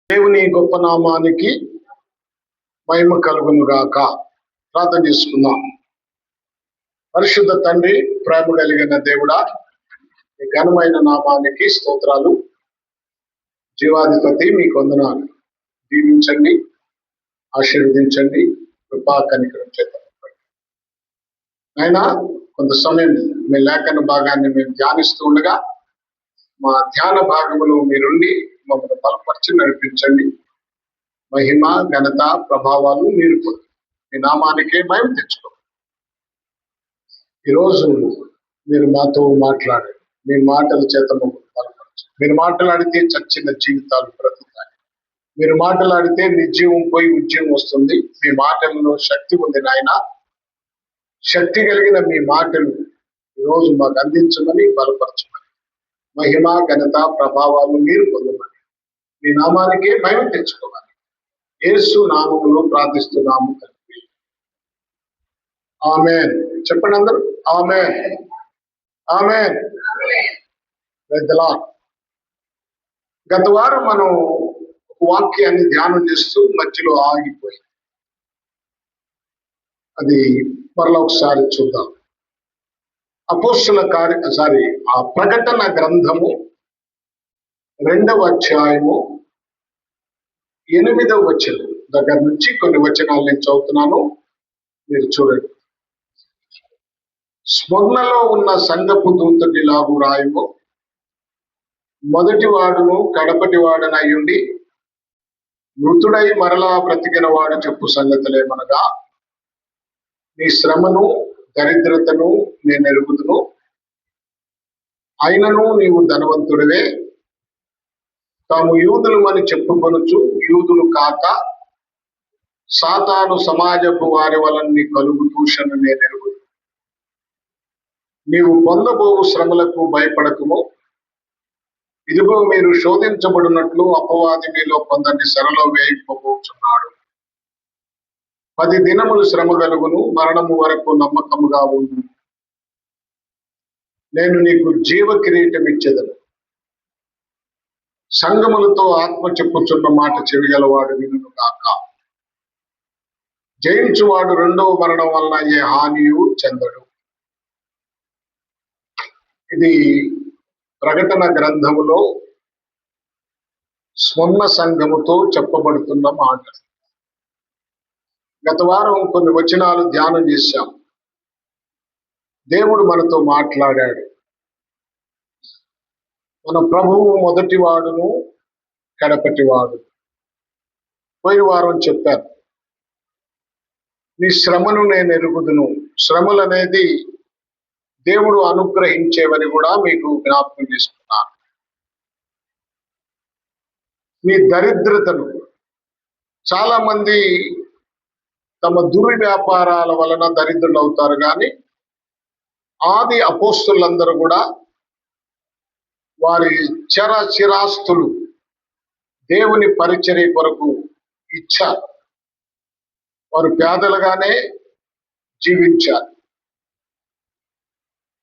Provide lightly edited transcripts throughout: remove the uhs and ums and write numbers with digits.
దేవుని గొప్ప నామానికి మహిమ కలుగును గాక. ప్రార్థన చేసుకుందాం. పరిశుద్ధ తండ్రి, ప్రేమ కలిగిన దేవుడా, మీ ఘనమైన నామానికి స్తోత్రాలు. జీవాధిపతి, మీకు వందనాలు. దీవించండి, ఆశీర్వదించండి, కృపా కనికరం చేత అయినా కొంత సమయం మీ లేఖన భాగాన్ని మేము ధ్యానిస్తూ ఉండగా మా ధ్యాన భాగములో మీరుండి మమ్మల్ని బలపరిచి నడిపించండి. మహిమ, ఘనత, ప్రభావాలు మీరు మీ నామానికే భయం తెచ్చుకో. ఈరోజు మీరు మాతో మాట్లాడండి. మీ మాటల చేత మమ్మల్ని బలపరచండి. మీరు మాట్లాడితే చచ్చిన జీవితాలు బ్రతుకుతాయి. మీరు మాట్లాడితే నిర్జీవం పోయి ఉద్యమం వస్తుంది. మీ మాటల్లో శక్తి ఉంది నాయన. శక్తి కలిగిన మీ మాటలు ఈరోజు మాకు అందించమని, బలపరచమని, మహిమ, ఘనత, ప్రభావాలు మీరు పొందమని, మీ నామానికే మహిమ తెచ్చుకోవాలి. యేసు నామములో ప్రార్థిస్తున్నాము తండ్రి, ఆమేన్. చెప్పండి అందరూ, ఆమేన్, ఆమేన్. గత వారం మనం ఒక వాక్యాన్ని ధ్యానం చేస్తూ మధ్యలో ఆగిపోయి అది మరలా ఒకసారి చూద్దాం. అపోస్తుల ప్రకటన గ్రంథము 2వ అధ్యాయము 8వ వచనం దగ్గర నుంచి కొన్ని వచనాలు నేను చదువుతున్నాను, మీరు చూడండి. స్మరణలో ఉన్న సంఘపు దూతకి లాగు రాయము, మొదటి వాడును కడపటి వాడనయ్యుండి మృతుడై మరలా బ్రతికిన వాడు చెప్పు సంగతులేమనగా, నీ శ్రమను దరిద్రతను నేను ఎరుగుదును, అయినను నీవు ధనవంతుడివే. తాము యూదులమని చెప్పుకొనుచు యూదులు కాక సాతాను సమాజపు వారి వలన నీ కలుగు దూషణ నేను ఎరుగుదును. నీవు పొందబోవు శ్రమలకు భయపడకుము. ఇదిగో మీరు శోధించబడినట్లు అపవాది మీలో కొందరిని చెరలో వేయింపబోచున్నాడు. 10 దినములు శ్రమ కలుగును, మరణము వరకు నమ్మకముగా ఉండు. నేను నీకు జీవ కిరీటం ఇచ్చేదను. సంగములతో ఆత్మ చెప్పుచున్న మాట చెవిగలవాడు వినును కాక. జయించువాడు రెండవ మరణం వలన ఏ హానియు చెందడు. ఇది ప్రకటన గ్రంథములో స్వర్ణ సంఘముతో చెప్పబడుతున్న మాట. గత వారం కొన్ని వచనాలు ధ్యానం చేశాం. దేవుడు మనతో మాట్లాడాడు. మన ప్రభువు మొదటి వాడును కడపటి వాడు. పోయిన వారం చెప్పాను, నీ శ్రమను నేను ఎరుగుదును. శ్రమలు అనేది దేవుడు అనుగ్రహించేవని కూడా మీకు జ్ఞాపకం చేస్తున్నాను. నీ దరిద్రతను, చాలా మంది తమ దుర్వ్యాపారాల వలన దరిద్రులు అవుతారు, కానీ ఆది అపోస్తులందరూ కూడా వారి చిరాస్తులు దేవుని పరిచర్య కొరకు ఇచ్చారు. వారు పేదలుగానే జీవించారు.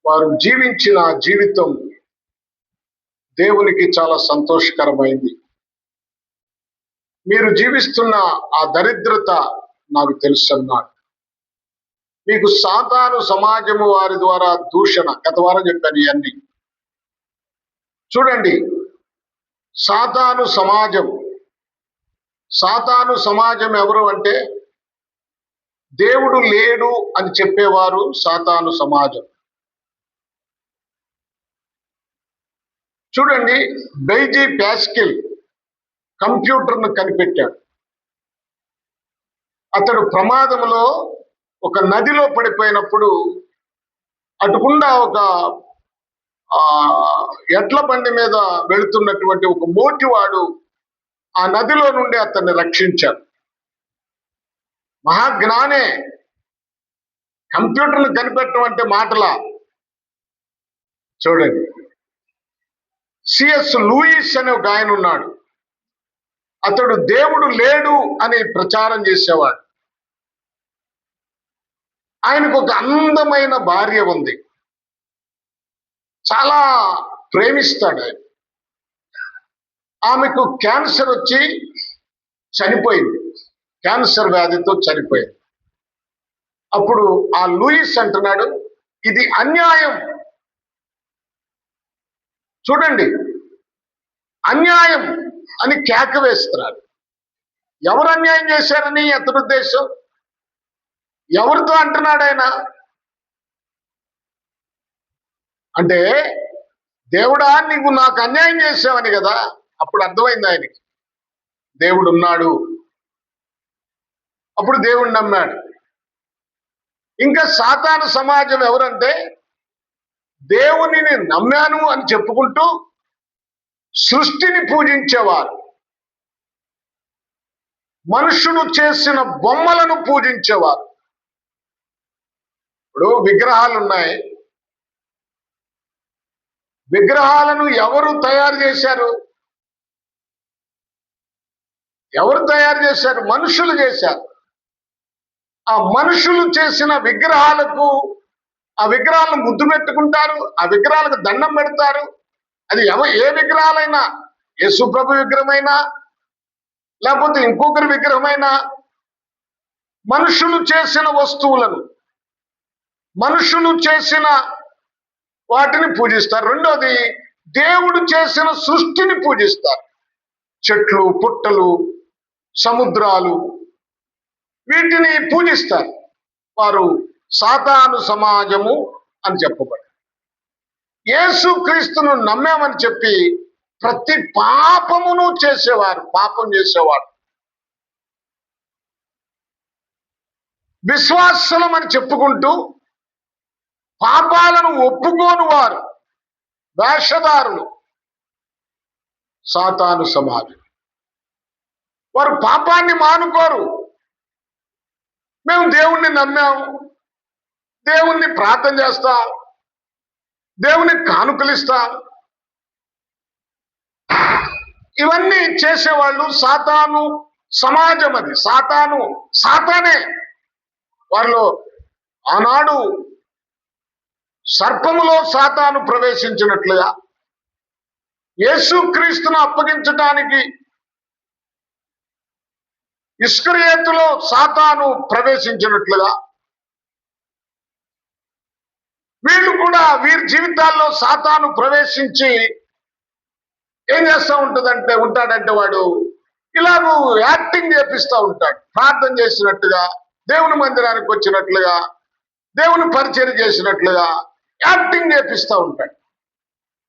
వారు జీవించిన జీవితం దేవునికి చాలా సంతోషకరమైంది. మీరు జీవిస్తున్న ఆ దరిద్రత నాకు తెలుసన్నాడు. మీకు సాతాను సమాజము వారి ద్వారా దూషణ, గత వారం చెప్పాను ఇవన్నీ. చూడండి, సాతాను సమాజం ఎవరు అంటే, దేవుడు లేడు అని చెప్పేవారు సాతాను సమాజం. చూడండి, బెయిజీ ప్యాస్కిల్ కంప్యూటర్ను కనిపెట్టాడు. అతడు ప్రమాదంలో ఒక నదిలో పడిపోయినప్పుడు అటుకుండా ఒక ఎడ్ల బండి మీద వెళుతున్నటువంటి ఒక మోటివాడు ఆ నదిలో నుండి అతన్ని రక్షించాడు. మహాజ్ఞానే. కంప్యూటర్ను కనిపెట్టడం అంటే మాటలా? చూడండి, సిఎస్ లూయిస్ అనే ఒక ఆయన ఉన్నాడు. అతడు దేవుడు లేడు అని ప్రచారం చేసేవాడు. ఆయనకు ఒక అందమైన భార్య ఉంది. చాలా ప్రేమిస్తాడు ఆయన. ఆమెకు క్యాన్సర్ వచ్చి చనిపోయింది, క్యాన్సర్ వ్యాధితో చనిపోయింది. అప్పుడు ఆ లూయిస్ అంటున్నాడు, ఇది అన్యాయం. చూడండి, అన్యాయం అని కేక వేస్తున్నాడు. ఎవరు అన్యాయం చేశారని అతని ఉద్దేశం? ఎవరితో అంటున్నాడు ఆయన? అంటే దేవుడా నీవు నాకు అన్యాయం చేసావని కదా. అప్పుడు అర్థమైంది ఆయనకి దేవుడు ఉన్నాడు. అప్పుడు దేవుడు నమ్మాడు. ఇంకా సాతాను సమాజం ఎవరంటే, దేవునిని నమ్మాను అని చెప్పుకుంటూ సృష్టిని పూజించేవారు, మనుషులు చేసిన బొమ్మలను పూజించేవారు. ఇప్పుడు విగ్రహాలు ఉన్నాయి. విగ్రహాలను ఎవరు తయారు చేశారు? ఎవరు తయారు చేశారు? మనుషులు చేశారు. ఆ మనుషులు చేసిన విగ్రహాలకు, ఆ విగ్రహాలను ముద్దు పెట్టుకుంటారు, ఆ విగ్రహాలకు దండం పెడతారు. అది ఏ విగ్రహాలైనా, యేసుప్రభు విగ్రహమైనా లేకపోతే ఇంకొకరి విగ్రహమైనా, మనుషులు చేసిన వస్తువులను, మనుషులు చేసిన వాటిని పూజిస్తారు. రెండోది, దేవుడు చేసిన సృష్టిని పూజిస్తారు. చెట్లు, పుట్టలు, సముద్రాలు, వీటిని పూజిస్తారు. వారు సాతాను సమాజము అని చెప్పబడి, యేసుక్రీస్తును నమ్మామని చెప్పి ప్రతి పాపమును చేసేవారు, పాపం చేసేవారు. విశ్వాసులం అని చెప్పుకుంటూ పాపాలను ఒప్పుకోని వారు, వేషధారులు, సాతాను సమాజం. వారు పాపాన్ని మానుకోరు. మేము దేవుణ్ణి నమ్మాం, దేవుణ్ణి ప్రార్థన చేస్తాం, దేవుని కానుకలిస్తాం, ఇవన్నీ చేసేవాళ్ళు సాతాను సమాజం. అది సాతానే. వారిలో ఆనాడు సర్పములో సాతాను ప్రవేశించినట్లుగా, యేసుక్రీస్తును అప్పగించడానికి ఇస్కరియోతులో సాతాను ప్రవేశించినట్లుగా, వీళ్ళు కూడా వీరి జీవితాల్లో సాతాను ప్రవేశించి ఏం చేస్తూ ఉంటాడంటే వాడు ఇలాగూ యాక్టింగ్ చేపిస్తూ ఉంటాడు. ప్రార్థన చేసినట్టుగా, దేవుని మందిరానికి వచ్చినట్లుగా, దేవుని పరిచయం చేసినట్లుగా యాక్టింగ్ చేపిస్తూ ఉంటాడు.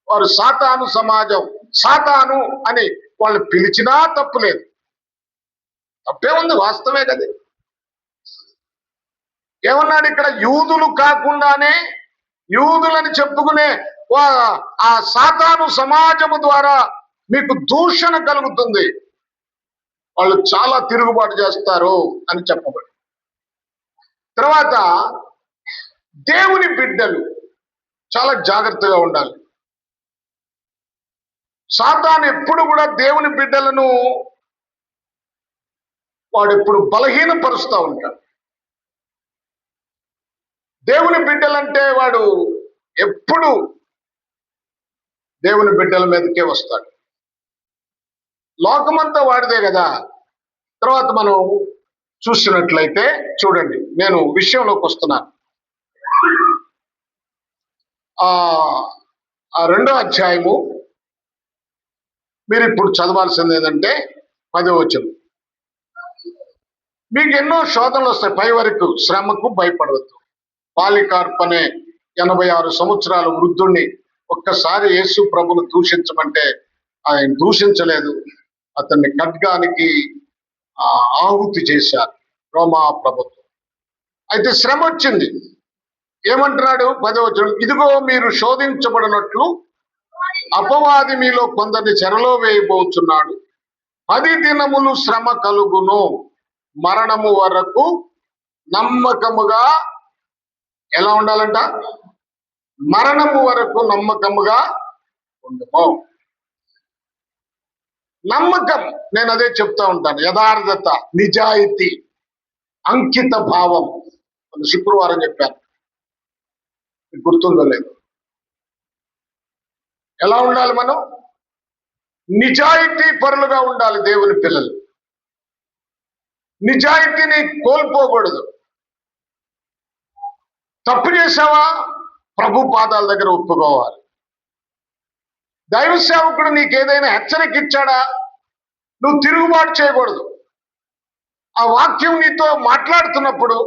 వారు సాతాను సమాజం. సాతాను అని వాళ్ళు పిలిచినా తప్పులేదు. తప్పే ఉంది, వాస్తవమే కదా. ఏమన్నాడు ఇక్కడ? యూదులు కాకుండానే యూదులని చెప్పుకునే ఆ సాతాను సమాజము ద్వారా మీకు దూషణ కలుగుతుంది, వాళ్ళు చాలా తిరుగుబాటు చేస్తారు అని చెప్పబడి. తర్వాత దేవుని బిడ్డలు చాలా జాగ్రత్తగా ఉండాలి. సాతాను ఎప్పుడు కూడా దేవుని బిడ్డలను వాడు ఎప్పుడు బలహీనపరుస్తూ ఉంటాడు. దేవుని బిడ్డలంటే వాడు ఎప్పుడు దేవుని బిడ్డల మీదకే వస్తాడు. లోకమంతా వాడిదే కదా. తర్వాత మనం చూసినట్లయితే చూడండి, నేను విషయంలోకి వస్తున్నాను. ఆ 2వ అధ్యాయము మీరు ఇప్పుడు చదవాల్సింది ఏంటంటే 10వ వచనం. మీకు ఎన్నో శోధనలు వస్తాయి, పై వరకు శ్రమకు భయపడవద్దు. పాలికార్ప్ అనే 86 సంవత్సరాల వృద్ధుణ్ణి ఒక్కసారి యేసు ప్రభును దూషించమంటే ఆయన దూషించలేదు. అతన్ని ఖడ్గానికి ఆహుతి చేశారు రోమా ప్రభుత్వం. అయితే శ్రమ వచ్చింది. ఏమంటున్నాడు 10వ వచనం? ఇదిగో మీరు శోధించబడినట్లు అపవాది మీలో కొందరిని చెరలో వేయబోతున్నాడు. 10 దినములు శ్రమ కలుగును, మరణము వరకు నమ్మకముగా ఎలా ఉండాలంట? మరణము వరకు నమ్మకముగా ఉండము. నమ్మకం, నేను అదే చెప్తా ఉంటాను. యథార్థత, నిజాయితీ, అంకిత భావం. శుక్రవారం చెప్పాను, గుర్తుందో లేదు. ఎలా ఉండాలి మనం? నిజాయితీ పరులుగా ఉండాలి దేవుని పిల్లలు. నిజాయితీని కోల్పోకూడదు. తప్పు చేసావా, ప్రభు పాదాల దగ్గర ఒప్పుకోవాలి. దైవ సేవకుడు నీకేదైనా హెచ్చరిక ఇచ్చాడా, నువ్వు తిరుగుబాటు చేయకూడదు. ఆ వాక్యం నీతో మాట్లాడుతున్నప్పుడు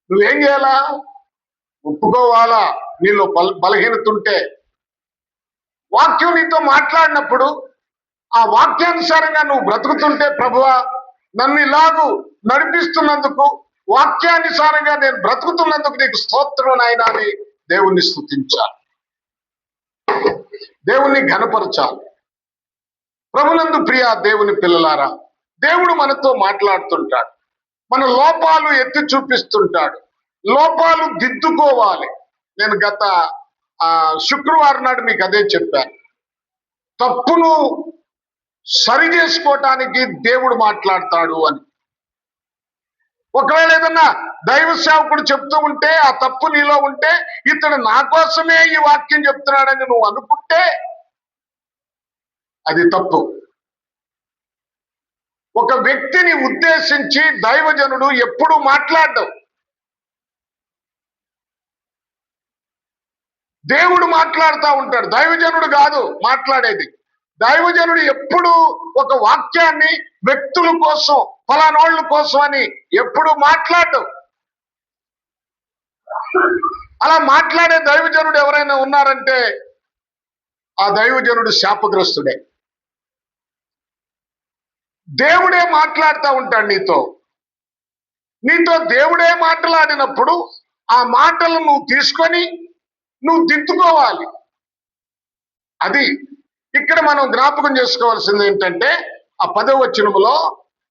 నువ్వేం చేయాలా, ఒప్పుకోవాలా. నీలో బలహీనత ఉంటే వాక్యం నీతో మాట్లాడినప్పుడు ఆ వాక్యానుసారంగా నువ్వు బ్రతుకుతుంటే, ప్రభువా నన్ను ఇలాగూ నడిపిస్తున్నందుకు, వాక్యానుసారంగా నేను బ్రతుకుతున్నందుకు నీకు స్తోత్రం నాయనా అని దేవుణ్ణి స్తుతించాలి, దేవుణ్ణి ఘనపరచాలి. ప్రభునందు ప్రియ దేవుని పిల్లలారా, దేవుడు మనతో మాట్లాడుతుంటాడు, మన లోపాలు ఎత్తి చూపిస్తుంటాడు, లోపాలు దిద్దుకోవాలి. నేను గత శుక్రవారం నాడు మీకు అదే చెప్పాను. తప్పును సరి చేసుకోవటానికి దేవుడు మాట్లాడతాడు అని. ఒకవేళ ఏదన్నా దైవ సేవకుడు చెప్తూ ఉంటే, ఆ తప్పు నీలో ఉంటే, ఇతడు నా కోసమే ఈ వాక్యం చెప్తున్నాడని నువ్వు అనుకుంటే అది తప్పు. ఒక వ్యక్తిని ఉద్దేశించి దైవజనుడు ఎప్పుడు మాట్లాడడం, దేవుడు మాట్లాడుతూ ఉంటాడు, దైవజనుడు కాదు మాట్లాడేది. దైవజనుడు ఎప్పుడు ఒక వాక్యాన్ని వ్యక్తుల కోసం, ఫలానోళ్ళ కోసం అని ఎప్పుడు మాట్లాడడం. అలా మాట్లాడే దైవజనుడు ఎవరైనా ఉన్నారంటే ఆ దైవజనుడు శాపగ్రస్తుడే. దేవుడే మాట్లాడుతూ ఉంటాడు నీతో దేవుడే మాట్లాడినప్పుడు ఆ మాటలు నువ్వు తీసుకొని నువ్వు దిద్దుకోవాలి. అది ఇక్కడ మనం జ్ఞాపకం చేసుకోవాల్సింది ఏంటంటే, ఆ 10వ వచనములో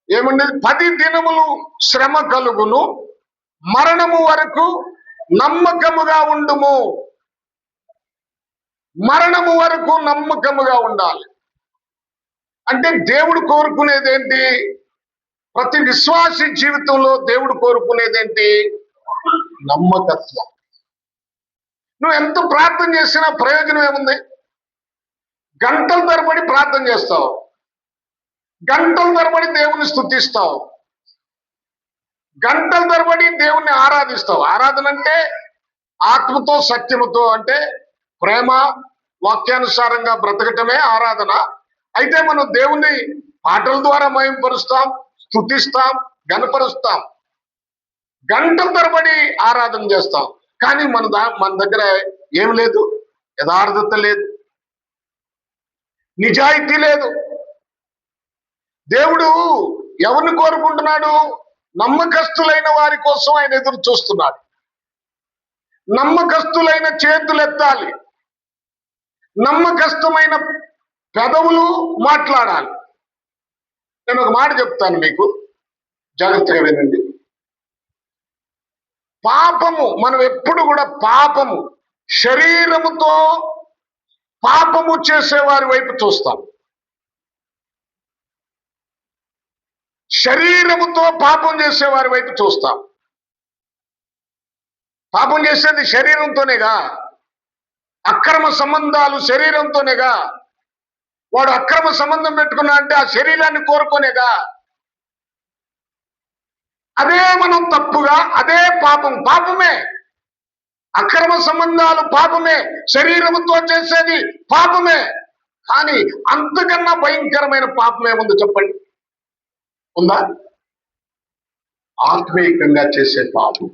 ఏముండేది, 10 దినములు శ్రమ కలుగును, మరణము వరకు నమ్మకముగా ఉండుము. మరణము వరకు నమ్మకముగా ఉండాలి. అంటే దేవుడు కోరుకునేదేంటి? ప్రతి విశ్వాసి జీవితంలో దేవుడు కోరుకునేదేంటి? నమ్మకత్వం. నువ్వు ఎంత ప్రార్థన చేసినా ప్రయోజనం ఏముంది? గంటల తరబడి ప్రార్థన చేస్తావు, గంటల తరబడి దేవుని స్తుతిస్తావు, గంటల తరబడి దేవుణ్ణి ఆరాధిస్తావు. ఆరాధన అంటే ఆత్మతో సత్యముతో, అంటే ప్రేమ వాక్యానుసారంగా బ్రతకటమే ఆరాధన. అయితే మనం దేవుణ్ణి పాటల ద్వారా మహింపరుస్తాం, స్తుతిస్తాం, గణపరుస్తాం, గంటల తరబడి ఆరాధన చేస్తాం. కానీ మన దగ్గర ఏం లేదు, యథార్థత లేదు, నిజాయితీ లేదు. దేవుడు ఎవరిని కోరుకుంటున్నాడు? నమ్మకస్తులైన వారి కోసం ఆయన ఎదురు చూస్తున్నాడు. నమ్మకస్తులైన చేతులు ఎత్తాలి, నమ్మకస్తమైన పెదవులు మాట్లాడాలి. నేను ఒక మాట చెప్తాను మీకు, జాగ్రత్తగా వినండి. పాపము, మనం ఎప్పుడు కూడా పాపము, శరీరముతో పాపము చేసేవారి వైపు చూస్తాం. శరీరముతో పాపం చేసేవారి వైపు చూస్తాం. పాపం చేసేది శరీరంతోనేగా, అక్రమ సంబంధాలు శరీరంతోనేగా. వాడు అక్రమ సంబంధం పెట్టుకున్నా అంటే ఆ శరీరాన్ని కోరుకోనేగా. అదే మనం తప్పుగా, అదే పాపమే. అక్రమ సంబంధాలు పాపమే, శరీరముతో చేసేది పాపమే. కానీ అంతకన్నా భయంకరమైన పాపం ఏముంది చెప్పండి? ఉందా? ఆత్మీయంగా చేసే పాపం,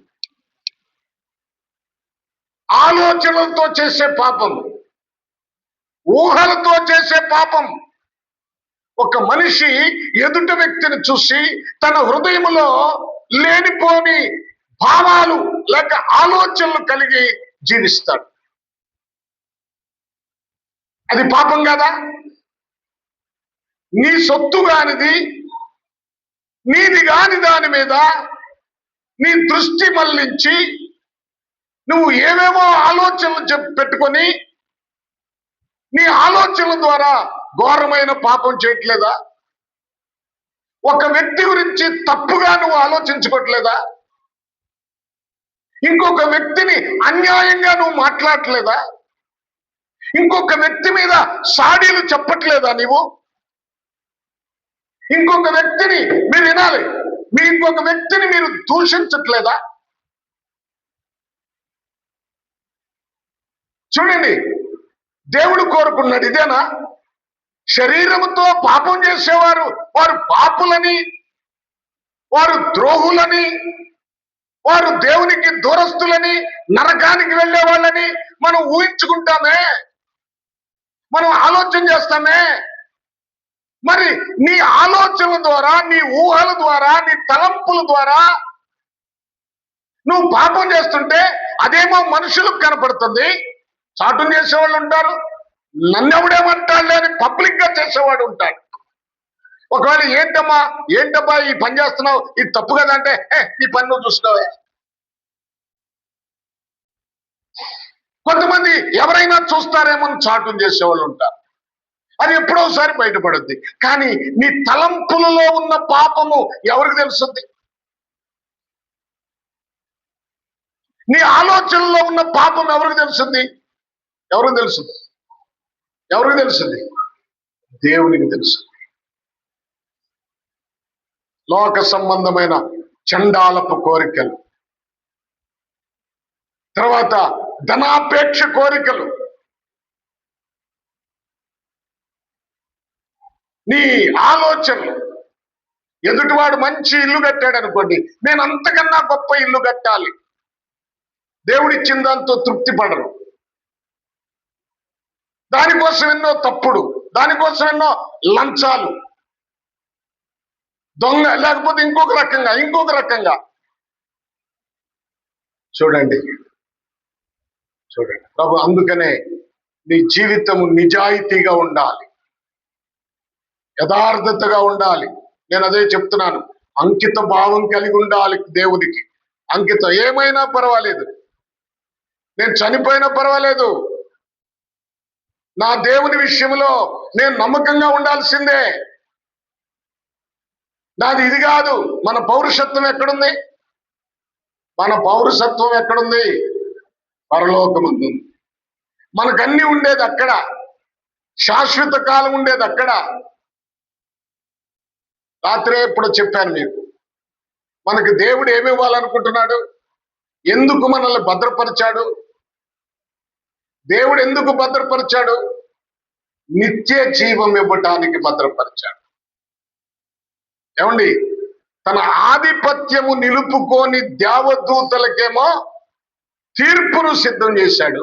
ఆలోచనలతో చేసే పాపం, ఊహలతో చేసే పాపం. ఒక మనిషి ఎదుటి వ్యక్తిని చూసి తన హృదయంలో లేనిపోని భావాలు లేక ఆలోచనలు కలిగి జీవిస్తాడు. అది పాపం కదా? నీ సొత్తు కానిది, నీది కాని దాని మీద నీ దృష్టి మళ్లించి నువ్వు ఏవేవో ఆలోచనలు పెట్టుకొని నీ ఆలోచనల ద్వారా ఘోరమైన పాపం చేయట్లేదా? ఒక వ్యక్తి గురించి తప్పుగా నువ్వు ఆలోచించుకోవట్లేదా? ఇంకొక వ్యక్తిని అన్యాయంగా నువ్వు మాట్లాడట్లేదా? ఇంకొక వ్యక్తి మీద సాడీలు చెప్పట్లేదా? ఇంకొక వ్యక్తిని మీరు వినాలి, మీ ఇంకొక వ్యక్తిని మీరు దూషించట్లేదా? చూడండి, దేవుడు కోరుకున్నాడు ఇదేనా? శరీరముతో పాపం చేసేవారు వారు పాపులని, వారు ద్రోహులని, వారు దేవునికి దూరస్తులని, నరకానికి వెళ్లే వాళ్ళని మనం ఊహించుకుంటామే, మనం ఆలోచన చేస్తామే. మరి నీ ఆలోచనల ద్వారా, నీ ఊహల ద్వారా, నీ తలంపుల ద్వారా నువ్వు పాపం చేస్తుంటే అదేమో మనుషులకు కనపడుతుంది. చాటును చేసేవాళ్ళు ఉంటారు, నన్నెవడేమంటాడులే అని పబ్లిక్ గా చేసేవాడు ఉంటాడు. ఒకవేళ ఏంటబ్బా ఈ పని చేస్తున్నావు, ఇది తప్పు కదా అంటే, ఈ పని నువ్వు చూసుకోవే. కొంతమంది ఎవరైనా చూస్తారేమో చాటును చేసేవాళ్ళు ఉంటారు. అది ఎప్పుడో ఒకసారి బయటపడుద్ది. కానీ నీ తలంపులలో ఉన్న పాపము ఎవరికి తెలుస్తుంది? నీ ఆలోచనలో ఉన్న పాపం ఎవరికి తెలుస్తుంది? ఎవరికి తెలుస్తుంది? ఎవరికి తెలుస్తుంది? దేవునికి తెలుసు. లోక సంబంధమైన చండాలపు కోరికలు, తర్వాత ధనాపేక్ష కోరికలు, నీ ఆలోచనలు. ఎదుటివాడు మంచి ఇల్లు కట్టాడు అనుకోండి, నేను అంతకన్నా గొప్ప ఇల్లు కట్టాలి. దేవుడిచ్చిన దాంతో తృప్తి పడరు. దానికోసం ఎన్నో తప్పుడు, దానికోసం ఎన్నో లంచాలు, దొంగ, లేకపోతే ఇంకొక రకంగా. చూడండి ప్రభు, అందుకనే నీ జీవితము నిజాయితీగా ఉండాలి, యథార్థతగా ఉండాలి. నేను అదే చెప్తున్నాను, అంకిత భావం కలిగి ఉండాలి దేవునికి. అంకితం ఏమైనా పర్వాలేదు, నేను చనిపోయినా పర్వాలేదు, నా దేవుని విషయంలో నేను నమ్మకంగా ఉండాల్సిందే. నాది ఇది కాదు. మన పౌరుషత్వం ఎక్కడుంది? మన పౌరుషత్వం ఎక్కడుంది? పరలోకముందు. మనకన్నీ ఉండేది అక్కడ, శాశ్వత కాలం ఉండేది అక్కడ. రాత్రే ఇప్పుడు చెప్పాను మీకు, మనకి దేవుడు ఏమి ఇవ్వాలనుకుంటున్నాడు, ఎందుకు మనల్ని భద్రపరిచాడు, దేవుడు ఎందుకు భద్రపరిచాడు? నిత్య జీవం ఇవ్వటానికి భద్రపరిచాడు. ఏమండి, తన ఆధిపత్యము నిలుపుకొని దేవదూతలకేమో తీర్పును సిద్ధం చేశాడు.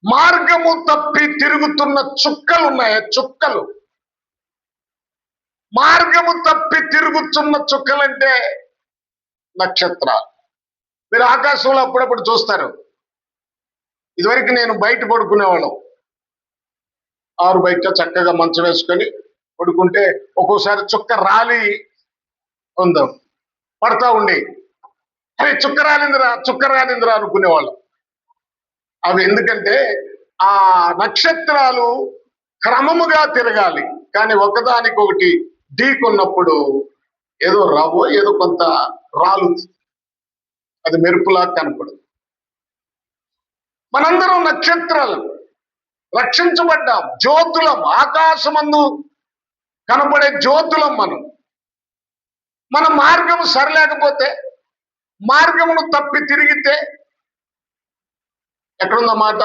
మార్గము తప్పి తిరుగుతున్న చుక్కలు ఉన్నాయి, చుక్కలు. మార్గము తప్పి తిరుగుతున్న చుక్కలంటే నక్షత్రాలు. మీరు ఆకాశంలో అప్పుడప్పుడు చూస్తారు. ఇదివరకు నేను బయట పడుకునేవాళ్ళం, ఆరు బయట చక్కగా మంచం వేసుకొని పడుకుంటే ఒక్కోసారి చుక్క రాలి ఉందాం పడతా ఉండి, అరే చుక్క రాలిందిరా అనుకునేవాళ్ళం. అవి ఎందుకంటే ఆ నక్షత్రాలు క్రమముగా తిరగాలి, కానీ ఒకదానికొకటి ఢీకొన్నప్పుడు ఏదో రవ్వో ఏదో కొంత రాలు, అది మెరుపులా కనపడదు. మనందరం నక్షత్రాలు, రక్షించబడ్డాం, జ్యోతులం, ఆకాశమందు కనపడే జ్యోతులం. మన మార్గము సరిలేకపోతే, మార్గమును తప్పి తిరిగితే, ఎక్కడుందన్నమాట?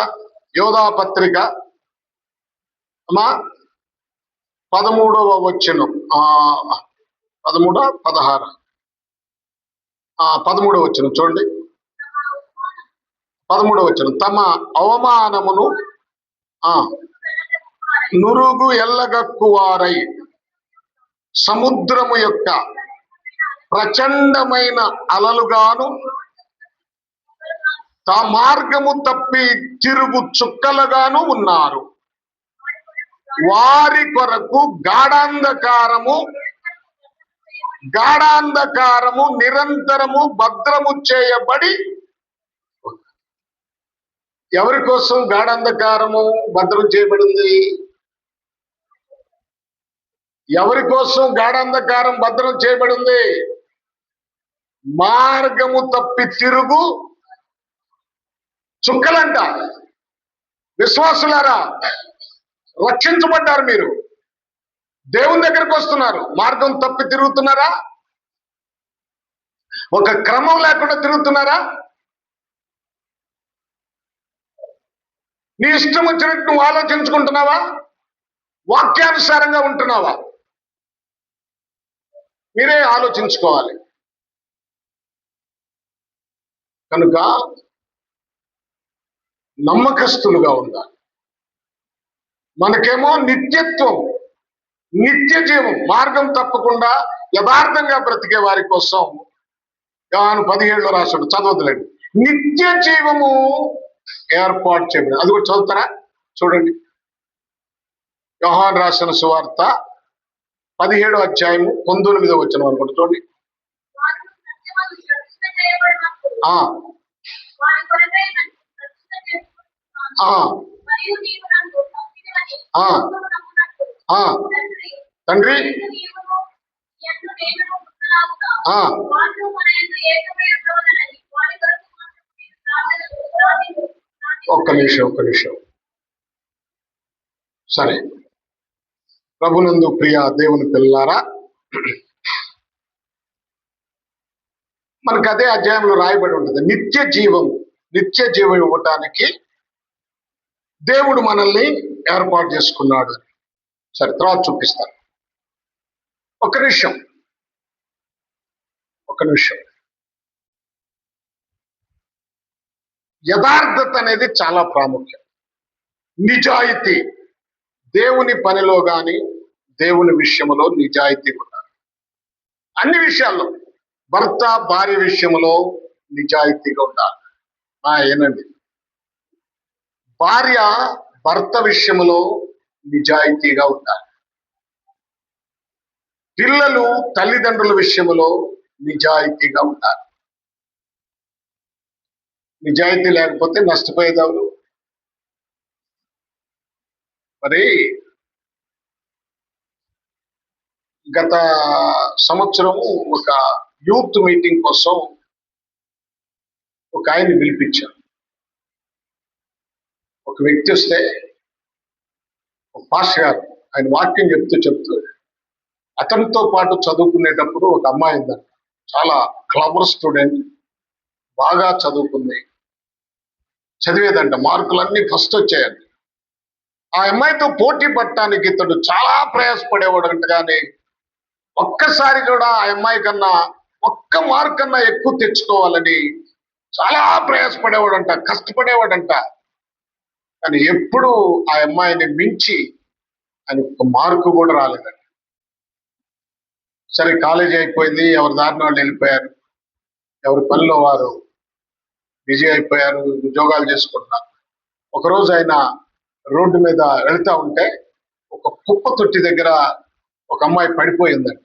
యోధా పత్రిక అమ్మా 13వ వచనం, 16 13వ వచనం చూడండి. 13వ వచనం, తమ అవమానమును నురుగు ఎల్లగక్కువారై సముద్రము యొక్క ప్రచండమైన అలలుగాను తా మార్గము తప్పి తిరుగు చుక్కలుగాను ఉన్నారు. వారి కొరకు గాఢాంధకారము నిరంతరము భద్రము చేయబడి. ఎవరి కోసం గాఢాంధకారము భద్రం చేయబడింది? ఎవరి కోసం గాఢాంధకారం భద్రం చేయబడింది? మార్గము తప్పి తిరుగు చుక్కలంట. విశ్వాసులారా, రక్షించబడ్డారు మీరు, దేవుని దగ్గరకు వస్తున్నారు, మార్గం తప్పి తిరుగుతున్నారా? ఒక క్రమం లేకుండా తిరుగుతున్నారా? నీ ఇష్టం వచ్చినట్టు నువ్వు ఆలోచించుకుంటున్నావా? వాక్యానుసారంగా ఉంటున్నావా? మీరే ఆలోచించుకోవాలి. కనుక నమ్మకస్తులుగా ఉండాలి. మనకేమో నిత్యత్వం, నిత్య జీవం, మార్గం తప్పకుండా యథార్థంగా బ్రతికే వారి కోసం యోహాను 17లో రాశాడు, చదవదులేండి. నిత్య జీవము ఏర్పాటు చేయబడింది. అది కూడా చదువుతారా? చూడండి, యోహాను రాసిన సువార్త 17వ అధ్యాయము 19వ వచనం అనుకుంటా, చూడండి. తండ్రి ఒక్క నిమిషం. సరే, ప్రభునందు ప్రియ దేవుని పిల్లారా, మనకు అదే అధ్యాయంలో రాయబడి ఉంటుంది, నిత్య జీవం ఇవ్వటానికి దేవుడు మనల్ని ఏర్పాటు చేసుకున్నాడు. సరే, తర్వాత చూపిస్తాను. ఒక నిమిషం. యథార్థత అనేది చాలా ప్రాముఖ్యం. నిజాయితీ, దేవుని పనిలో గాని దేవుని విషయంలో నిజాయితీ ఉండాలి. అన్ని విషయాల్లో, భర్త భార్య విషయంలో నిజాయితీగా ఉండాలి. ఏనండి, భార్య భర్త విషయంలో నిజాయితీగా ఉండాలి. పిల్లలు తల్లిదండ్రుల విషయంలో నిజాయితీగా ఉండాలి. నిజాయితీ లేకపోతే నష్టపోయేదెవరు? మరి గత సంవత్సరము ఒక యూత్ మీటింగ్ కోసం ఒక ఆయన్ని పిలిపించారు. ఒక వ్యక్తి వస్తే, ఒక పాస్టర్ గారు, ఆయన వాక్యం చెప్తూ అతనితో పాటు చదువుకునేటప్పుడు ఒక అమ్మాయి ఉందంట, చాలా క్లవర్ స్టూడెంట్, బాగా చదువుకుంది, చదివేదంట, మార్కులన్నీ ఫస్ట్ వచ్చాయండి. ఆ అమ్మాయితో పోటీ పడటానికి ఇతడు చాలా ప్రయాసపడేవాడు అంట. కానీ ఒక్కసారి కూడా ఆ అమ్మాయి కన్నా ఒక్క మార్క్ కన్నా ఎక్కువ తెచ్చుకోవాలని చాలా ప్రయాసపడేవాడంట, కష్టపడేవాడంట. కానీ ఎప్పుడు ఆ అమ్మాయిని మించి ఆయన ఒక్క మార్కు కూడా రాలేదంట. సరే, కాలేజీ అయిపోయింది, ఎవరి దారిన వాళ్ళు వెళ్ళిపోయారు, ఎవరి పనిలో వారు బిజీ అయిపోయారు, ఉద్యోగాలు చేసుకుంటున్నారు. ఒకరోజు ఆయన రోడ్డు మీద వెళ్తా ఉంటే ఒక కుప్ప తొట్టి దగ్గర ఒక అమ్మాయి పడిపోయిందంట.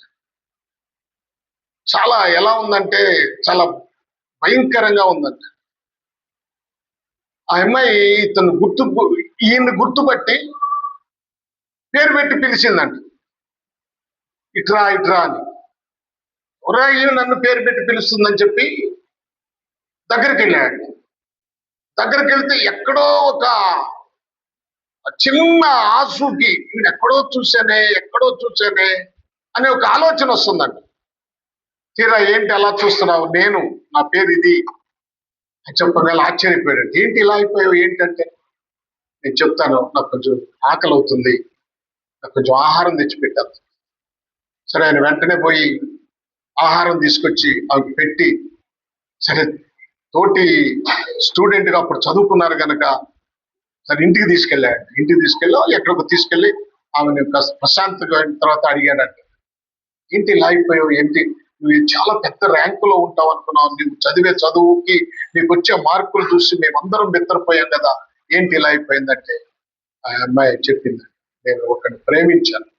చాలా ఎలా ఉందంటే చాలా భయంకరంగా ఉందంట. ఆ అమ్మాయి ఈయన్ని గుర్తుపట్టి పేరు పెట్టి పిలిచిందంట, ఇట్రా అని. ఈయన నన్ను పేరు పెట్టి పిలుస్తుందని చెప్పి దగ్గరికి వెళ్ళాడు. దగ్గరికి వెళ్తే ఎక్కడో ఒక చిన్న ఆసుకి ఎక్కడో చూసానే అనే ఒక ఆలోచన వస్తుందంట. తీరా ఏంటి అలా చూస్తున్నావు, నేను నా పేరు ఇది అని చెప్పగల ఆశ్చర్యపోయాడు. ఏంటి ఇలా అయిపోయావు ఏంటంటే, నేను చెప్తాను, నాకు కొంచెం ఆకలి అవుతుంది, నాకు కొంచెం ఆహారం తెచ్చిపెట్టాను. సరే, ఆయన వెంటనే పోయి ఆహారం తీసుకొచ్చి ఆమెకు పెట్టి, సరే తోటి స్టూడెంట్గా అప్పుడు చదువుకున్నారు కనుక సరే ఇంటికి తీసుకెళ్ళి ఎక్కడికి తీసుకెళ్ళి ఆమెను ప్రశాంతంగా తర్వాత అడిగాడంట, ఏంటి ఇలా అయిపోయావు, ఏంటి నువ్వు చాలా పెద్ద ర్యాంకులో ఉంటావు అనుకున్నావు, నువ్వు చదివే చదువుకి నీకు వచ్చే మార్కులు చూసి మేమందరం బెత్తరపోయాం కదా, ఏంటి ఇలా అయిపోయిందంటే ఆ అమ్మాయి చెప్పింది, నేను ఒకరిని ప్రేమించాను,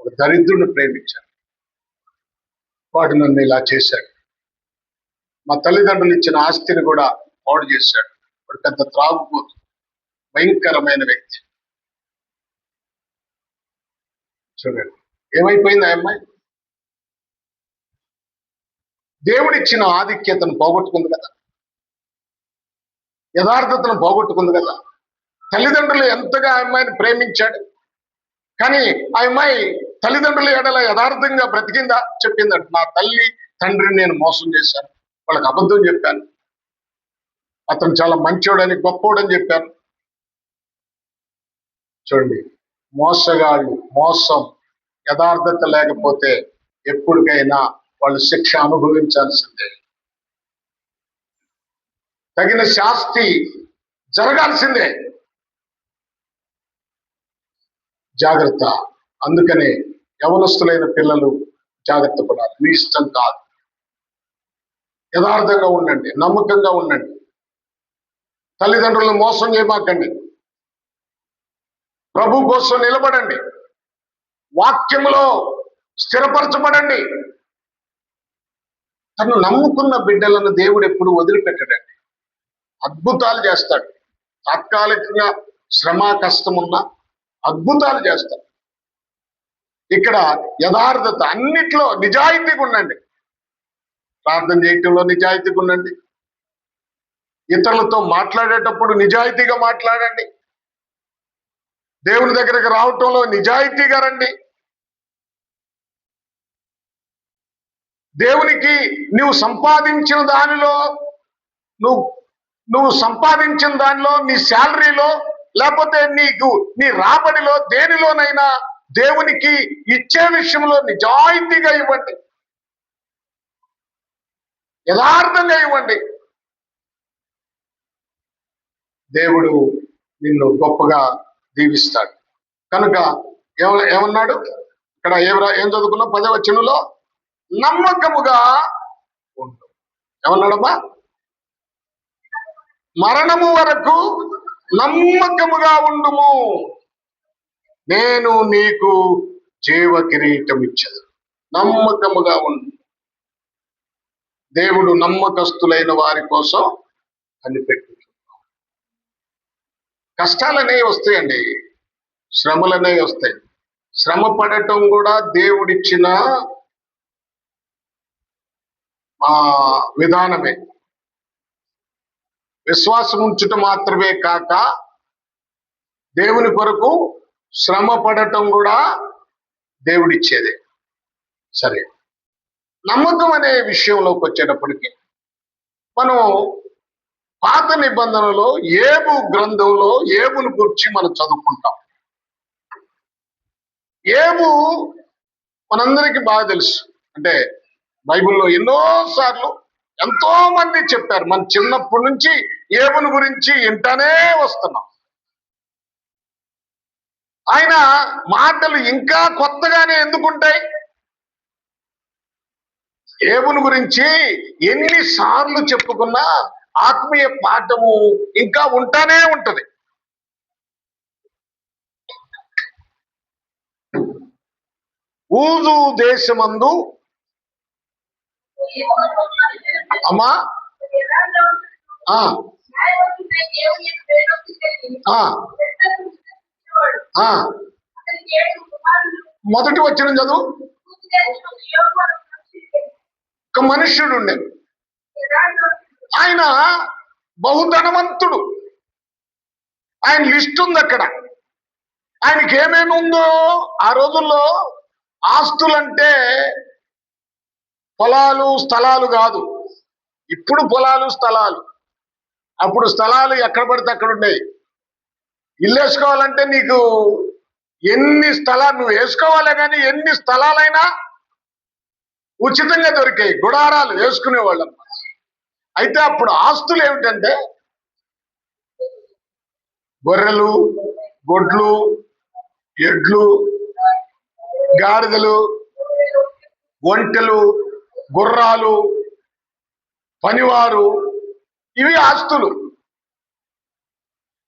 ఒక దరిద్రుడిని ప్రేమించాను, వాడు నన్ను ఇలా చేశాడు, మా తల్లిదండ్రులు ఇచ్చిన ఆస్తిని కూడా పాడు చేశాడు, వాడు పెద్ద త్రాగుబోతు, భయంకరమైన వ్యక్తి. చూడండి ఏమైపోయింది ఆ అమ్మాయి. దేవుడిచ్చిన ఆధిక్యతను పోగొట్టుకుంది కదా, యథార్థతను పోగొట్టుకుంది కదా. తల్లిదండ్రులు ఎంతగా ఆ అమ్మాయిని ప్రేమించాడు, కానీ ఆ అమ్మాయి తల్లిదండ్రుల ఎడల యథార్థంగా బ్రతికిందా? చెప్పిందంట. నా తల్లి తండ్రిని నేను మోసం చేశాను, వాళ్ళకి అబద్ధం చెప్పాను, అతను చాలా మంచోడని గొప్పోడని చెప్పాను. చూడండి, మోసగాళ్ళు, మోసం, యథార్థత లేకపోతే ఎప్పటికైనా వాళ్ళు శిక్ష అనుభవించాల్సిందే. తగిన శాస్తి జరగాల్సిందే. జాగ్రత్త. అందుకనే యవనస్తులైన పిల్లలు జాగ్రత్త పడాలి. మీ ఇష్టం కాదు. యథార్థంగా ఉండండి, నమ్మకంగా ఉండండి, తల్లిదండ్రులను మోసం చేయమాకండి, ప్రభు కోసం నిలబడండి, వాక్యములో స్థిరపరచబడండి. తను నమ్ముకున్న బిడ్డలను దేవుడు ఎప్పుడు వదిలిపెట్టడండి. అద్భుతాలు చేస్తాడు. తాత్కాలికంగా శ్రమ కష్టం ఉన్న అద్భుతాలు చేస్తాడు. ఇక్కడ యథార్థత, అన్నిట్లో నిజాయితీగా ఉండండి. ప్రార్థన చేయటంలో నిజాయితీగా ఉండండి, ఇతరులతో మాట్లాడేటప్పుడు నిజాయితీగా మాట్లాడండి, దేవుని దగ్గరకు రావటంలో నిజాయితీగా రండి. దేవునికి నువ్వు సంపాదించిన దానిలో, నువ్వు సంపాదించిన దానిలో, నీ శాలరీలో, లేకపోతే నీ రాబడిలో, దేనిలోనైనా దేవునికి ఇచ్చే విషయంలో నిజాయితీగా ఇవ్వండి, యథార్థంగా ఇవ్వండి. దేవుడు నిన్ను గొప్పగా దీవిస్తాడు. కనుక ఏమన్నాడు ఇక్కడ? ఏం చదువుకున్నాం? 10వ వచనంలో నమ్మకముగా ఉండు. ఏమన్నాడమ్మా? మరణము వరకు నమ్మకముగా ఉండుము, నేను నీకు జీవ కిరీటం ఇచ్చదు. నమ్మకముగా ఉండు. దేవుడు నమ్మకస్తులైన వారి కోసం కనిపెట్టుచున్నాడు. కష్టాలనే వస్తాయండి, శ్రమలనే వస్తాయి. శ్రమ పడటం కూడా దేవుడిచ్చిన విధానమే. విశ్వాసం ఉంచుట మాత్రమే కాక దేవుని కొరకు శ్రమ పడటం కూడా దేవుడిచ్చేదే. సరే, నమ్మకం అనే విషయంలోకి వచ్చేటప్పటికి మనం పాత నిబంధనలో ఏబు గ్రంథంలో ఏబును గురించి మనం చదువుకుంటాం. ఏబు మనందరికీ బాగా తెలుసు. అంటే బైబిల్లో ఎన్నోసార్లు ఎంతో మంది చెప్పారు. మన చిన్నప్పటి నుంచి ఏబును గురించి వింటానే వస్తున్నాం. ఆయన మాటలు ఇంకా కొత్తగానే ఎందుకుంటాయి? ఏబును గురించి ఎన్నిసార్లు చెప్పుకున్నా ఆత్మీయ పాఠము ఇంకా ఉంటానే ఉంటది. ఊజు దేశమందు అమ్మా మొదటి వచనం చదువు. ఒక మనుష్యుడు ఉండే, ఆయన బహుధనవంతుడు. ఆయన లిస్ట్ ఉంది అక్కడ. ఆయనకి ఏమేమి ఉందో ఆ రోజుల్లో. ఆస్తులంటే పొలాలు స్థలాలు కాదు. ఇప్పుడు పొలాలు స్థలాలు, అప్పుడు స్థలాలు ఎక్కడ పడితే అక్కడ ఉండేవి. ఇల్లు వేసుకోవాలంటే నీకు ఎన్ని స్థలాలు నువ్వు వేసుకోవాలే కానీ ఎన్ని స్థలాలైనా ఉచితంగా దొరికాయి. గుడారాలు వేసుకునేవాళ్ళం. అయితే అప్పుడు ఆస్తులు ఏమిటంటే గొర్రెలు, గొడ్లు, ఎడ్లు, గాడిదలు, ఒంటెలు, గుర్రాలు, పనివారు, ఇవి ఆస్తులు.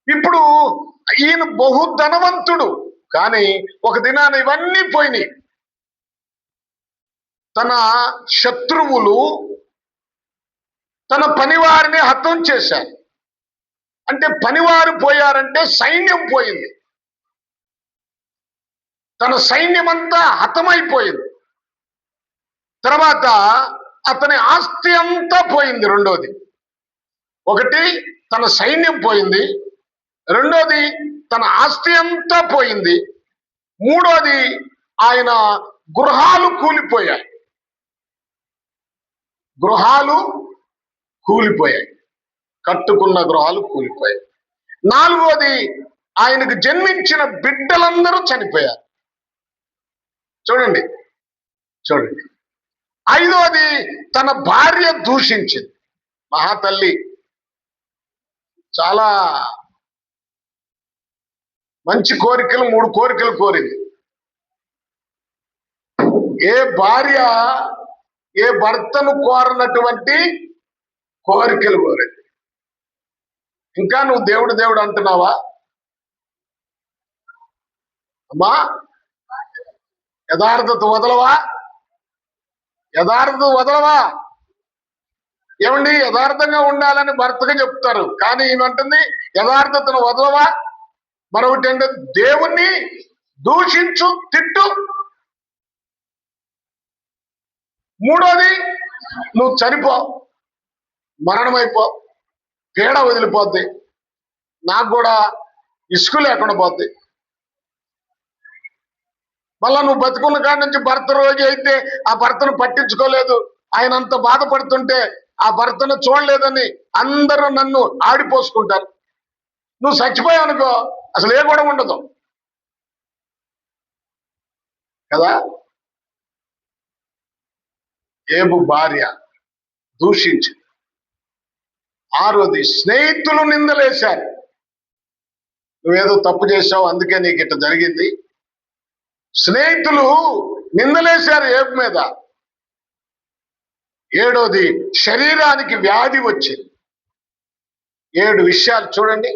ఇప్పుడు ఈయన బహుధనవంతుడు, కానీ ఒక దినాన ఇవన్నీ పోయినాయి. తన శత్రువులు తన పనివారిని హతం చేశారు. అంటే పనివారు పోయారంటే సైన్యం పోయింది. తన సైన్యం అంతా హతమైపోయింది. తర్వాత అతని ఆస్తి అంతా పోయింది. రెండోది, ఒకటి తన సైన్యం పోయింది, రెండోది తన ఆస్తి అంతా పోయింది, మూడోది ఆయన గృహాలు కూలిపోయాయి. కట్టుకున్న గృహాలు కూలిపోయాయి. 4వది, ఆయనకు జన్మించిన బిడ్డలందరూ చనిపోయారు. చూడండి. 5వది, తన భార్య దూషించింది. మహాతల్లి చాలా మంచి కోరికలు, 3 కోరికలు కోరింది. ఏ భార్య ఏ భర్తను కోరనటువంటి కోరికలు కోరింది. ఇంకా నువ్వు దేవుడు అంటున్నావా అమ్మా? యథార్థత వదలవా? ఏమండి, యథార్థంగా ఉండాలని భర్తగా చెప్తారు, కానీ ఏమంటుంది? యథార్థతను వదలవా? మరొకటి అంటే దేవుణ్ణి దూషించు, తిట్టు. 3వది, నువ్వు చనిపో, మరణమైపో, పీడ వదిలిపోద్ది, నాకు కూడా ఇసుకు లేకుండా పోద్ది. మళ్ళా నువ్వు బతుకున్న కాడి నుంచి భర్త రోజు అయితే ఆ భర్తను పట్టించుకోలేదు, ఆయన అంత బాధపడుతుంటే ఆ భర్తను చూడలేదని అందరూ నన్ను ఆడిపోసుకుంటారు. నువ్వు చచ్చిపోయావు అనుకో, అసలు ఏ గొడవ ఉండదు కదా. ఏబు భార్య దూషించింది. 6వది, స్నేహితులు నిందలేశారు. నువ్వేదో తప్పు చేశావు, అందుకే నీకు ఇట్లా జరిగింది. స్నేహితులు నిందలేశారు ఏబు మీద. 7వది, శరీరానికి వ్యాధి వచ్చింది. 7 విషయాలు చూడండి.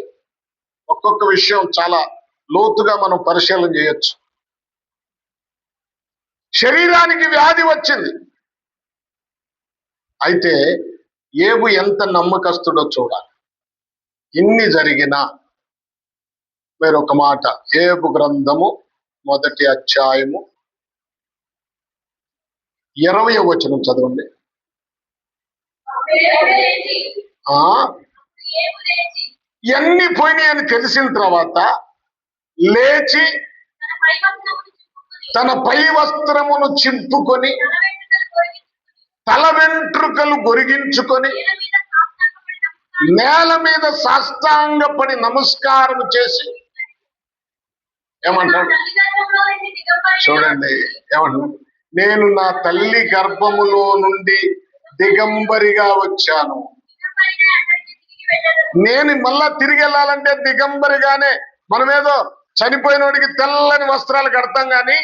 ఒక్కొక్క విషయం చాలా లోతుగా మనం పరిశీలన చేయొచ్చు. శరీరానికి వ్యాధి వచ్చింది. అయితే ఏబు ఎంత నమ్మకస్తుడో చూడాలి. ఇన్ని జరిగినా వేరొక మాట, ఏబు గ్రంథము 1వ అధ్యాయము 20వ వచనం చదవండి. ఇవన్నీ పోయినాయని తెలిసిన తర్వాత లేచి తన పై వస్త్రమును చింపుకొని, తల వెంట్రుకలు గొరిగించుకొని, నేల మీద సాష్టాంగపడి నమస్కారం చేసి ఏమంటాడు చూడండి. ఏమంటాడు? నేను నా తల్లి గర్భములో నుండి దిగంబరిగా వచ్చాను. నేను మళ్ళా తిరిగి వెళ్ళాలంటే దిగంబరిగానే. మనమేదో చనిపోయినోడికి తెల్లని వస్త్రాలు కడతాం కానీ,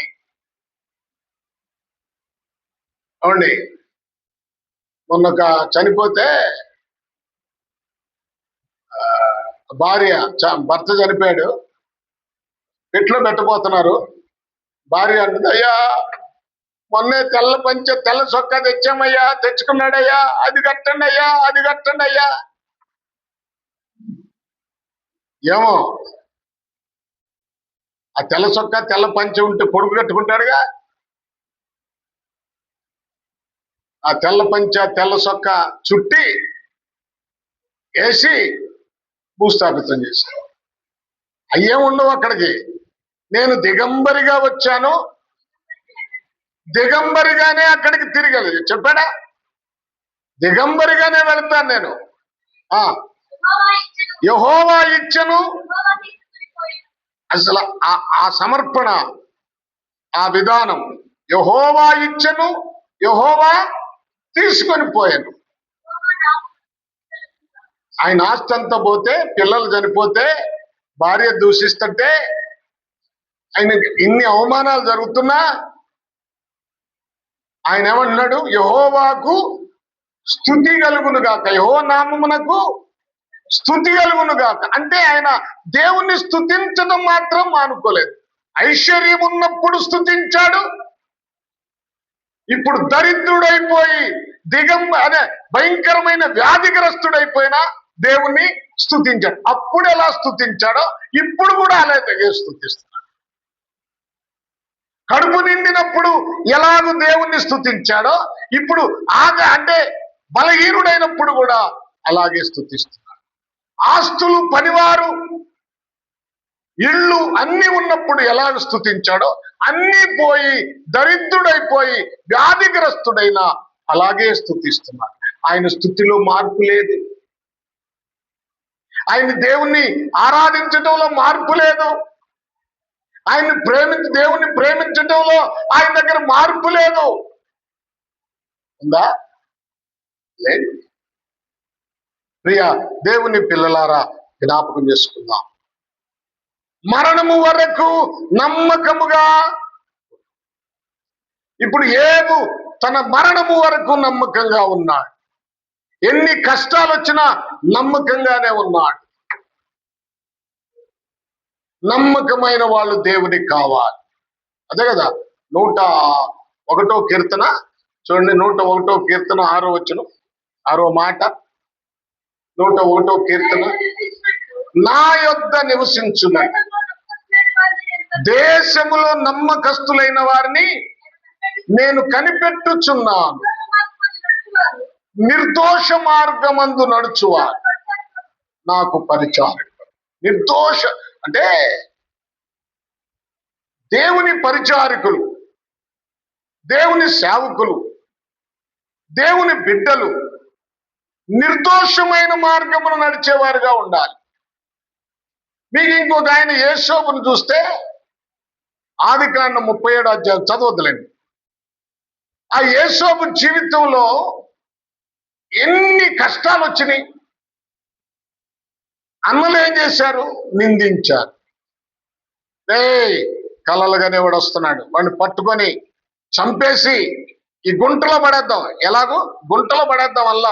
అవునండి, మొన్న చనిపోతే భర్త చనిపోయాడు, పెట్లో పెట్టబోతున్నారు. భార్య అంటుంది, అయ్యా మొన్నే తెల్ల చొక్కా తెచ్చామయ్యా, తెచ్చుకున్నాడయ్యా, అది కట్టండి అయ్యా. ఏమో ఆ తెల్ల చొక్కా తెల్ల పంచె ఉంటే పొడుగు కట్టుకుంటాడుగా. ఆ తెల్ల పంచె తెల్ల చొక్కా చుట్టి వేసి భూస్థాపితం చేశారు. అయ్యేం ఉండవు అక్కడికి. నేను దిగంబరిగా వచ్చాను, దిగంబరిగానే అక్కడికి తిరిగి చెప్పాడా? దిగంబరిగానే వెళ్తాను నేను. యెహోవా ఇచ్చెను. అసలు ఆ సమర్పణ, ఆ విధానం, యెహోవా ఇచ్చెను, యెహోవా తీసుకొని పోయాను. ఆయన ఆస్తి అంతా పోతే, పిల్లలు చనిపోతే, భార్య దూషిస్తుంటే, ఆయన ఇన్ని అవమానాలు జరుగుతున్నా ఆయన ఏమంటున్నాడు? యెహోవాకు స్తుతి కలుగును గాక, యెహోవా నామమునకు స్తుతి కలుగును గాక. అంటే ఆయన దేవుణ్ణి స్తుతించడం మాత్రం మానుకోలేదు. ఐశ్వర్యం ఉన్నప్పుడు స్తుతించాడు, ఇప్పుడు దరిద్రుడైపోయి భయంకరమైన వ్యాధిగ్రస్తుడైపోయినా దేవుణ్ణి స్తుతించాడు. అప్పుడు ఎలా స్తుతించాడో ఇప్పుడు కూడా అలాగే స్తుతిస్తున్నాడు. కడుపు నిండినప్పుడు ఎలాగూ దేవుణ్ణి స్తుతించాడో ఇప్పుడు అంటే బలహీనుడైనప్పుడు కూడా అలాగే స్తుతిస్తున్నాడు. ఆస్తులు, పనివారు, ఇళ్ళు అన్ని ఉన్నప్పుడు ఎలాగ స్తుతించాడో అన్నీ పోయి దరిద్రుడైపోయి వ్యాధిగ్రస్తుడైన అలాగే స్తుతిస్తున్నాడు. ఆయన స్తుతిలో మార్పు లేదు. ఆయన దేవుణ్ణి ఆరాధించడంలో మార్పు లేదు. దేవుణ్ణి ప్రేమించడంలో ఆయన దగ్గర మార్పు లేదు. ఉందా? లేదు. ప్రియ దేవుని పిల్లలారా, జ్ఞాపకం చేసుకుందాం. మరణము వరకు నమ్మకముగా, ఇప్పుడు యోబు తన మరణము వరకు నమ్మకంగా ఉన్నాడు. ఎన్ని కష్టాలు వచ్చినా నమ్మకంగానే ఉన్నాడు. నమ్మకమైన వాళ్ళు దేవునికి కావాలి. అదే కదా 101వ కీర్తన చూడండి. 101వ కీర్తన 6వ వచనం, 6వ మాట. 101వ కీర్తన, నా యొద్ద నివసించున్నట్టు దేశములో నమ్మకస్తులైన వారిని నేను కనిపెట్టుచున్నాను. నిర్దోష మార్గమందు నడుచువారు నాకు పరిచారకులు. నిర్దోష అంటే దేవుని పరిచారకులు, దేవుని సేవకులు, దేవుని బిడ్డలు నిర్దోషమైన మార్గమును నడిచేవారుగా ఉండాలి. మీకు ఇంకొక ఆయన యోబును చూస్తే ఆదికాండం 37వ అధ్యాయం చదవద్దులేండి. ఆ యోబు జీవితంలో ఎన్ని కష్టాలు వచ్చినాయి. అన్నలు ఏం చేశారు? నిందించారు. కలలుగానే వాడు వస్తున్నాడు, వాడిని పట్టుకొని చంపేసి ఈ గుంటలో పడేద్దాం. ఎలాగో గుంటలో పడేద్దాం, వల్ల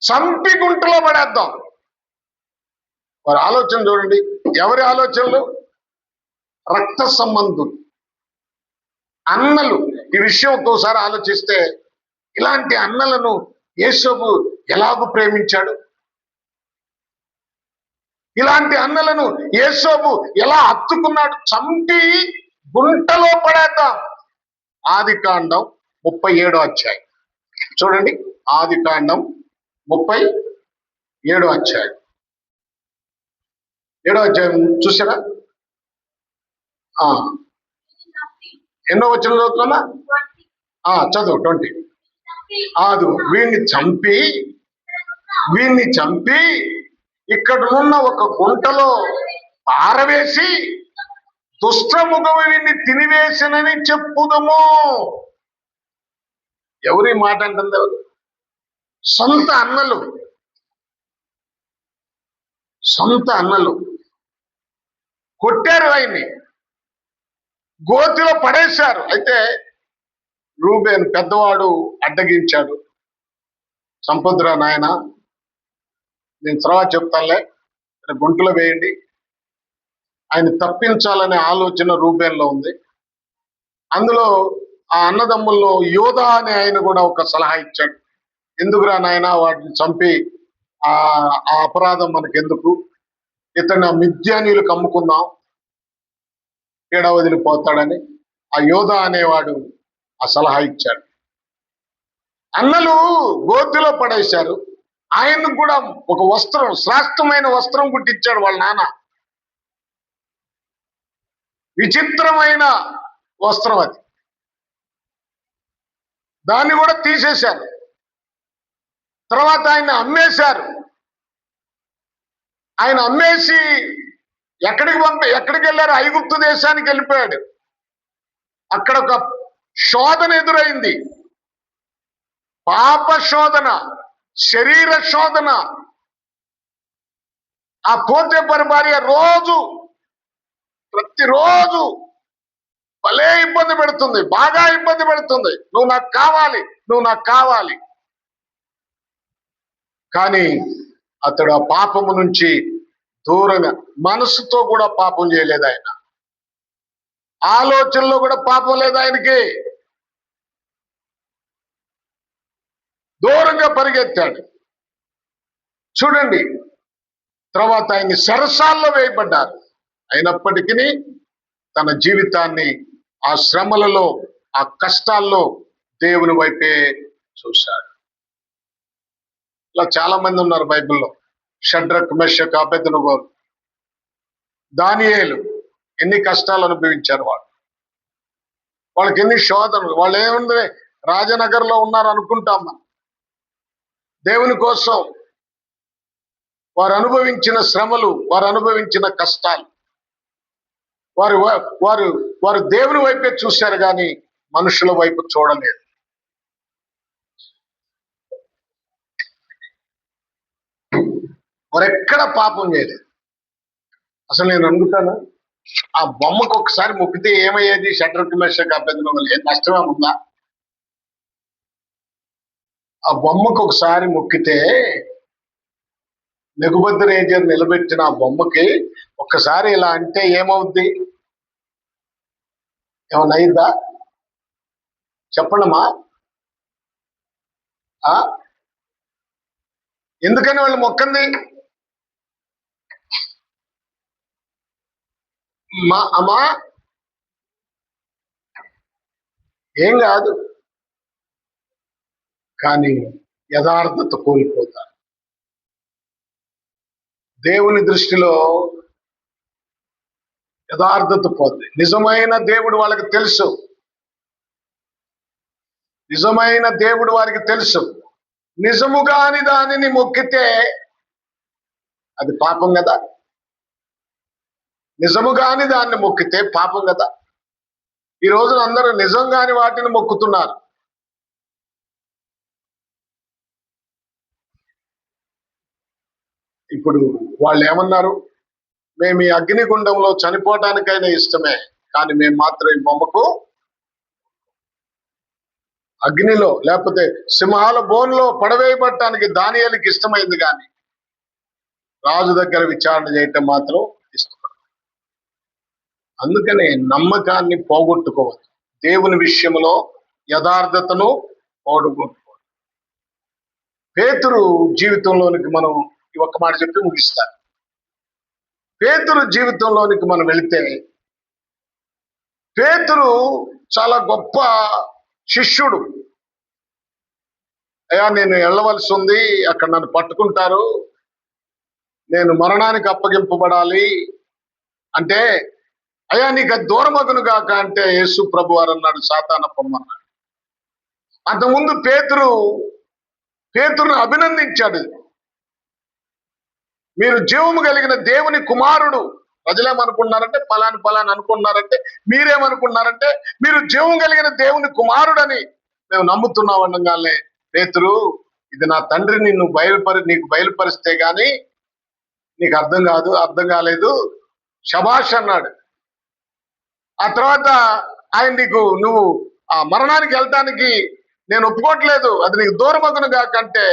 చంపి గుంటలో పడేద్దాం. వారి ఆలోచన చూడండి. ఎవరి ఆలోచనలు? రక్త సంబంధులు, అన్నలు. ఈ విషయం ఒక్కోసారి ఆలోచిస్తే ఇలాంటి అన్నలను యోబు ఎలాగూ ప్రేమించాడు? ఇలాంటి అన్నలను యోబు ఎలా హత్తుకున్నాడు? చంపి గుంటలో పడేద్దాం. ఆదికాండం 37వ అధ్యాయం చూడండి. ఆదికాండం 37వ అధ్యాయం 7వ అధ్యాయం చూసారా? ఎన్నో వచ్చిన చదువుతున్నా? చదువు 20. వీణ్ణి చంపి ఇక్కడ ఉన్న ఒక గుంటలో పారవేసి దుష్టముఖము వీణ్ణి తినివేసినని చెప్పుదము. ఎవరి మాట అంటుంది? ఎవరు? సొంత అన్నలు కొట్టారు, ఆయన్ని గోతిలో పడేశారు. అయితే రూబేన్ పెద్దవాడు అడ్డగించాడు. సంపద్రా నాయన, నేను తర్వాత చెప్తానులే, గుంటలో వేయండి. ఆయన తప్పించాలనే ఆలోచన రూబేన్లో ఉంది. అందులో ఆ అన్నదమ్ముల్లో యోధా అనే ఆయన కూడా ఒక సలహా ఇచ్చాడు. ఎందుకురా నాయన వాటిని చంపి ఆ అపరాధం మనకెందుకు, ఇతను మిద్యానీయులకు అమ్ముకుందాం, ఏడ వదిలిపోతాడని ఆ యోధా అనేవాడు ఆ సలహా ఇచ్చాడు. అన్నలు గోతిలో పడేశారు. ఆయనకు కూడా ఒక వస్త్రం, శ్రేష్టమైన వస్త్రం కుట్టించాడు వాళ్ళ నాన్న. విచిత్రమైన వస్త్రం అది. దాన్ని కూడా తీసేశారు. తర్వాత ఆయన అమ్మేశారు. ఆయన అమ్మేసి ఎక్కడికి వెళ్ళారు? ఐగుప్తు దేశానికి వెళ్ళిపోయాడు. అక్కడ ఒక శోధన ఎదురైంది. పాప శోధన, శరీర శోధన. ఆ పోతేపరి భార్య ప్రతిరోజు భలే ఇబ్బంది పెడుతుంది, బాగా ఇబ్బంది పెడుతుంది. నువ్వు నాకు కావాలి. కానీ అతడు ఆ పాపము నుంచి దూరంగా, మనసుతో కూడా పాపం చేయలేదు ఆయన, ఆలోచనలో కూడా పాపం లేదు ఆయనకి. దూరంగా పరిగెత్తాడు. చూడండి, తర్వాత ఆయన్ని చెరసాల్లో వేయబడ్డారు. అయినప్పటికీ తన జీవితాన్ని ఆ శ్రమలలో, ఆ కష్టాల్లో దేవుని వైపే చూశాడు. ఇలా చాలా మంది ఉన్నారు బైబిల్లో. షడ్రక్, మెషక్, అబేద్నెగో, దానియేలు ఎన్ని కష్టాలు అనుభవించారు వాళ్ళకి ఎన్ని శోధనలు. వాళ్ళు ఏముంది, రాజనగర్లో ఉన్నారు అనుకుంటాం మనం. దేవుని కోసం వారు అనుభవించిన శ్రమలు, వారు అనుభవించిన కష్టాలు, వారు వారు వారు దేవుని వైపే చూశారు కానీ మనుషుల వైపు చూడలేదు. వారెక్కడ పాపం చేయలేదు. అసలు నేను అనుకుంటాను, ఆ బొమ్మకు ఒకసారి మొక్కితే ఏమయ్యేది? షడ్రక్ మెషక్ అబేద్నెగో ఏం నష్టమే ఉందా? ఆ బొమ్మకు ఒకసారి మొక్కితే, నెబుకద్నెజర్ నిలబెట్టిన ఆ బొమ్మకి ఒక్కసారి ఇలా అంటే ఏమవుద్ది? ఏమన్నా అయిందా? చెప్పండమ్మా. ఎందుకని వాళ్ళు మొక్కంది? అమ్మా ఏం కాదు, కానీ యథార్థత కోల్పోతారు. దేవుని దృష్టిలో యథార్థత పోతుంది. నిజమైన దేవుడు వాళ్ళకి తెలుసు, నిజమైన దేవుడు వారికి తెలుసు. నిజముగాని దానిని మొక్కితే అది పాపం కదా. నిజముగాని దాన్ని మొక్కితే పాపం కదా. ఈ రోజున అందరూ నిజంగాని వాటిని మొక్కుతున్నారు. ఇప్పుడు వాళ్ళు ఏమన్నారు? మేము ఈ అగ్నిగుండంలో చనిపోవటానికైనా ఇష్టమే, కానీ మేము మాత్రం ఈ బొమ్మకు అగ్నిలో లేకపోతే సింహాల బోన్లో పడవేయబట్టడానికి దానియేలుకి ఇష్టమైంది, కానీ రాజు దగ్గర విచారణ చేయటం మాత్రం ఇష్టపడదు. అందుకనే నమ్మకాన్ని పోగొట్టుకోవద్దు. దేవుని విషయంలో యథార్థతను పోగొట్టుకోవద్దు. పేతురు జీవితంలోనికి మనం ఒక్క మాట చెప్పి ముగిస్తాను. పేతురు జీవితంలోనికి మనం వెళితే, పేతురు చాలా గొప్ప శిష్యుడు. అయ్యా నేను వెళ్ళవలసి ఉంది, అక్కడ నన్ను పట్టుకుంటారు, నేను మరణానికి అప్పగింపబడాలి అంటే, అయ్యా నీకు అది దూరమగును గాక అంటే యేసు ప్రభు వారు అన్నాడు, సాతాన పొమ్మన్నాడు. అంతకుముందు పేతురును అభినందించాడు. మీరు జీవము కలిగిన దేవుని కుమారుడు. ప్రజలేమనుకున్నారంటే పలాని అనుకున్నారంటే, మీరేమనుకున్నారంటే మీరు జీవం కలిగిన దేవుని కుమారుడని మేము నమ్ముతున్నాం అనగానే, పేతురు ఇది నా తండ్రి నీకు బయలుపరిస్తే గాని నీకు అర్థం కాలేదు, శబాష్ అన్నాడు. ఆ తర్వాత ఆయన నువ్వు ఆ మరణానికి వెళ్ళటానికి నేను ఒప్పుకోవట్లేదు, అది నీకు దూరమగును కాకంటే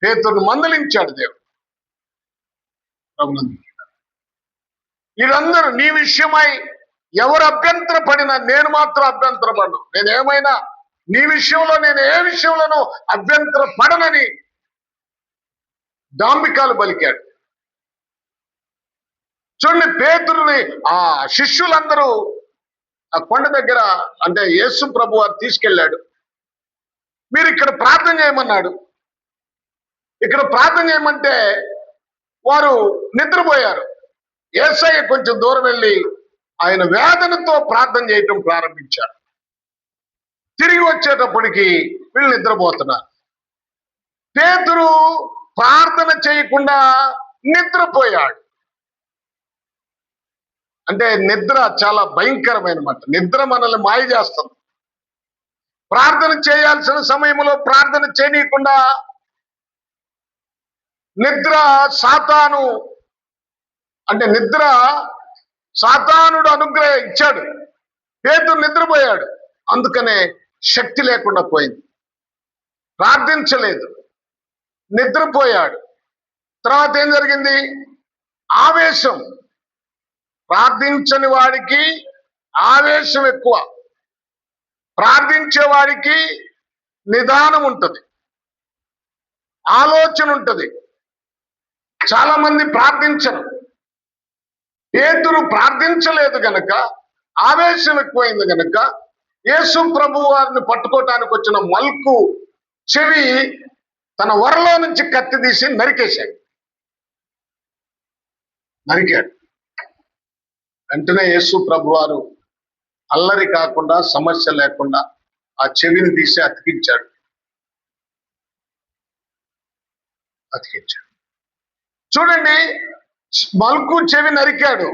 పేతురును మందలించాడు దేవుడు. వీళ్ళందరూ నీ విషయమై ఎవరు అభ్యంతర పడినా నేను మాత్రం అభ్యంతరపడను. నేనేమైనా నీ విషయంలో నేను ఏ విషయంలోనూ అభ్యంతర పడనని డాంబికాలు పలికాడు. చూడండి, పేతురుని ఆ శిష్యులందరూ ఆ కొండ దగ్గర అంటే యేసు ప్రభు వారు తీసుకెళ్ళాడు. మీరు ఇక్కడ ప్రార్థన చేయమన్నాడు. ఇక్కడ ప్రార్థన చేయమంటే వారు నిద్రపోయారు. యేసయ్య కొంచెం దూరం వెళ్ళి ఆయన వేదనతో ప్రార్థన చేయటం ప్రారంభించారు. తిరిగి వచ్చేటప్పటికి వీళ్ళు నిద్రపోతున్నారు. పేతురు ప్రార్థన చేయకుండా నిద్రపోయాడు. అంటే నిద్ర చాలా భయంకరమైన మాట. నిద్ర మనల్ని మాయ చేస్తుంది. ప్రార్థన చేయాల్సిన సమయంలో ప్రార్థన చేయనీయకుండా నిద్ర సాతానుడు అనుగ్రహం ఇచ్చాడు. పేతురు నిద్రపోయాడు, అందుకనే శక్తి లేకుండా పోయింది. ప్రార్థించలేదు, నిద్రపోయాడు. తర్వాత ఏం జరిగింది? ఆవేశం. ప్రార్థించని వాడికి ఆవేశం ఎక్కువ, ప్రార్థించే వాడికి నిదానం ఉంటుంది, ఆలోచన ఉంటుంది. చాలా మంది ప్రార్థించరు. పేతురు ప్రార్థించలేదు గనక, ఆవేశం ఎక్కువైంది గనక యేసు ప్రభు వారిని పట్టుకోవటానికి వచ్చిన మల్కు చెవి తన వరలో నుంచి కత్తి తీసి నరికాడు. వెంటనే యేసు ప్రభు వారు అల్లరి కాకుండా, సమస్య లేకుండా ఆ చెవిని తీసి అతికించాడు. చూడండి, మల్కు చెవి నరికాడు.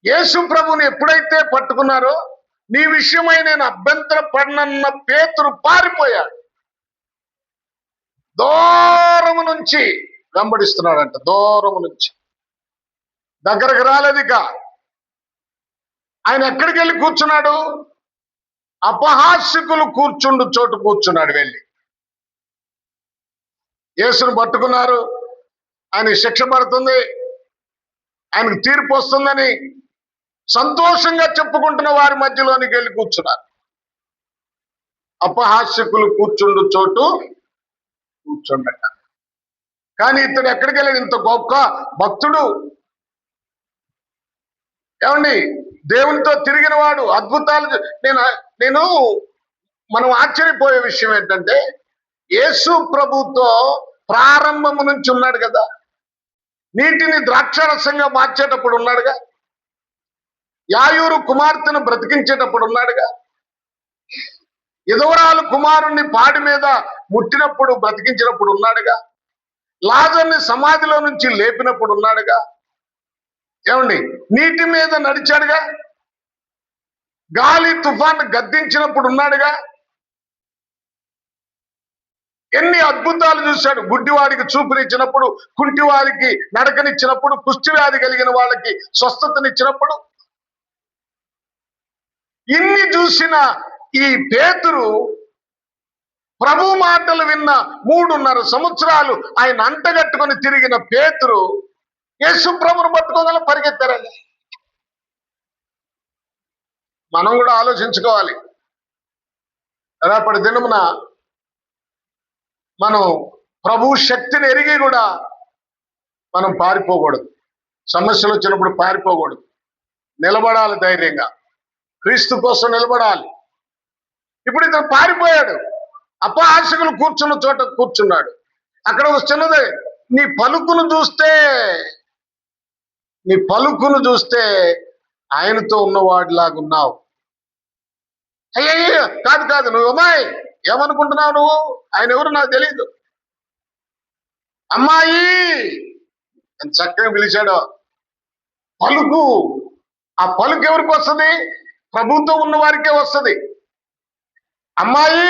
యేసు ప్రభుని ఎప్పుడైతే పట్టుకున్నారో, నీ విషయమై నేను అభ్యంతర పడినన్న పేతురు పారిపోయాడు. దూరము నుంచి వెంబడిస్తున్నాడంట, దూరము నుంచి, దగ్గరకు రాలేదిక. ఆయన ఎక్కడికి వెళ్ళి కూర్చున్నాడు? అపహాస్యకులు కూర్చుండు చోటు కూర్చున్నాడు వెళ్ళి. యేసును పట్టుకున్నారు, ఆయన శిక్ష పడుతుంది, ఆయనకు తీర్పు వస్తుందని సంతోషంగా చెప్పుకుంటున్న వారి మధ్యలోనికి వెళ్ళి కూర్చున్నారు. అపహాస్యకులు కూర్చుండు చోటు కూర్చుండట. కానీ ఇతడు ఎక్కడికి వెళ్ళాడు? ఇంత గొప్ప భక్తుడు, ఏమండి, దేవునితో తిరిగిన వాడు, అద్భుతాలు. నేను మనం ఆశ్చర్యపోయే విషయం ఏంటంటే, యేసు ప్రభుతో ప్రారంభము నుంచి ఉన్నాడు కదా, నీటిని ద్రాక్షారసంగా మార్చేటప్పుడు ఉన్నాడుగా, యాయూరు కుమార్తెను బ్రతికించేటప్పుడు ఉన్నాడుగా, విధవరాలు కుమారుణ్ణి పాడి మీద ముట్టినప్పుడు బ్రతికించినప్పుడు ఉన్నాడుగా, లాజర్ని సమాధిలో నుంచి లేపినప్పుడు ఉన్నాడుగా, ఏమండి, నీటి మీద నడిచాడుగా, గాలి తుఫాను గద్దించినప్పుడు ఉన్నాడుగా, ఎన్ని అద్భుతాలు చూశాడు. గుడ్డివాడికి చూపునిచ్చినప్పుడు, కుంటివారికి నడకనిచ్చినప్పుడు, కుష్టి వ్యాధి కలిగిన వాళ్ళకి స్వస్థతనిచ్చినప్పుడు, ఇన్ని చూసిన ఈ పేతురు ప్రభు మాటలు విన్న 3.5 సంవత్సరాలు ఆయన అంటగట్టుకొని తిరిగిన పేతురు యేసు ప్రభును పట్టుకోగల పరిగెత్తారండి. మనం కూడా ఆలోచించుకోవాలి. రేపటి దినమున మనం ప్రభు శక్తిని ఎరిగి కూడా మనం పారిపోకూడదు. సమస్యలు వచ్చినప్పుడు పారిపోకూడదు, నిలబడాలి ధైర్యంగా, క్రీస్తు కోసం నిలబడాలి. ఇప్పుడు ఇతను పారిపోయాడు, అపహాస్యకులు కూర్చున్న చోట కూర్చున్నాడు. అక్కడ ఒక చిన్నదే, నీ పలుకును చూస్తే ఆయనతో ఉన్నవాడిలాగున్నావు. అయ్యయ్య, కాదు, నువ్వు అమ్మాయి ఏమనుకుంటున్నావు? నువ్వు ఆయన ఎవరు నాకు తెలియదు. అమ్మాయి అని చక్కగా పిలిచాడు. పలుకు, ఆ పలుకు ఎవరికి వస్తుంది? ప్రభుతో ఉన్న వారికే వస్తుంది. అమ్మాయి,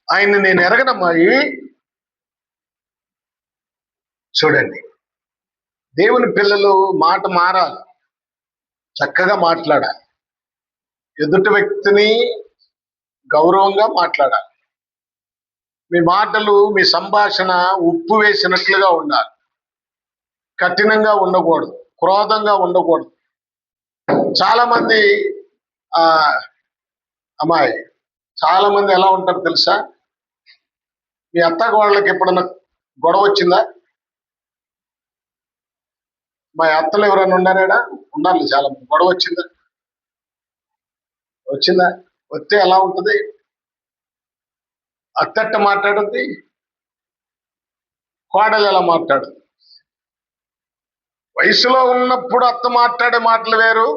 ఆయన్ని నేను ఎరగనమ్మాయి. చూడండి, దేవుని పిల్లలు మాట మారాలి, చక్కగా మాట్లాడాలి, ఎదుటి వ్యక్తిని గౌరవంగా మాట్లాడాలి. మీ మాటలు, మీ సంభాషణ ఉప్పు వేసినట్లుగా ఉండాలి, కఠినంగా ఉండకూడదు, క్రోధంగా ఉండకూడదు. చాలా మంది అమ్మాయి, చాలా మంది ఎలా ఉంటారు తెలుసా? మీ అత్తగోళ్ళకి ఎప్పుడన్నా గొడవ వచ్చిందా? మా అత్తలు ఎవరైనా ఉన్నారా? ఉన్నారు చాలా మంది. గొడవ వచ్చిందా? వస్తే ఎలా ఉంటుంది? అత్తట్ట మాట్లాడుద్ది, కోడలు ఎలా మాట్లాడుద్ది? వయసులో ఉన్నప్పుడు అత్త మాట్లాడే మాటలు వేరు,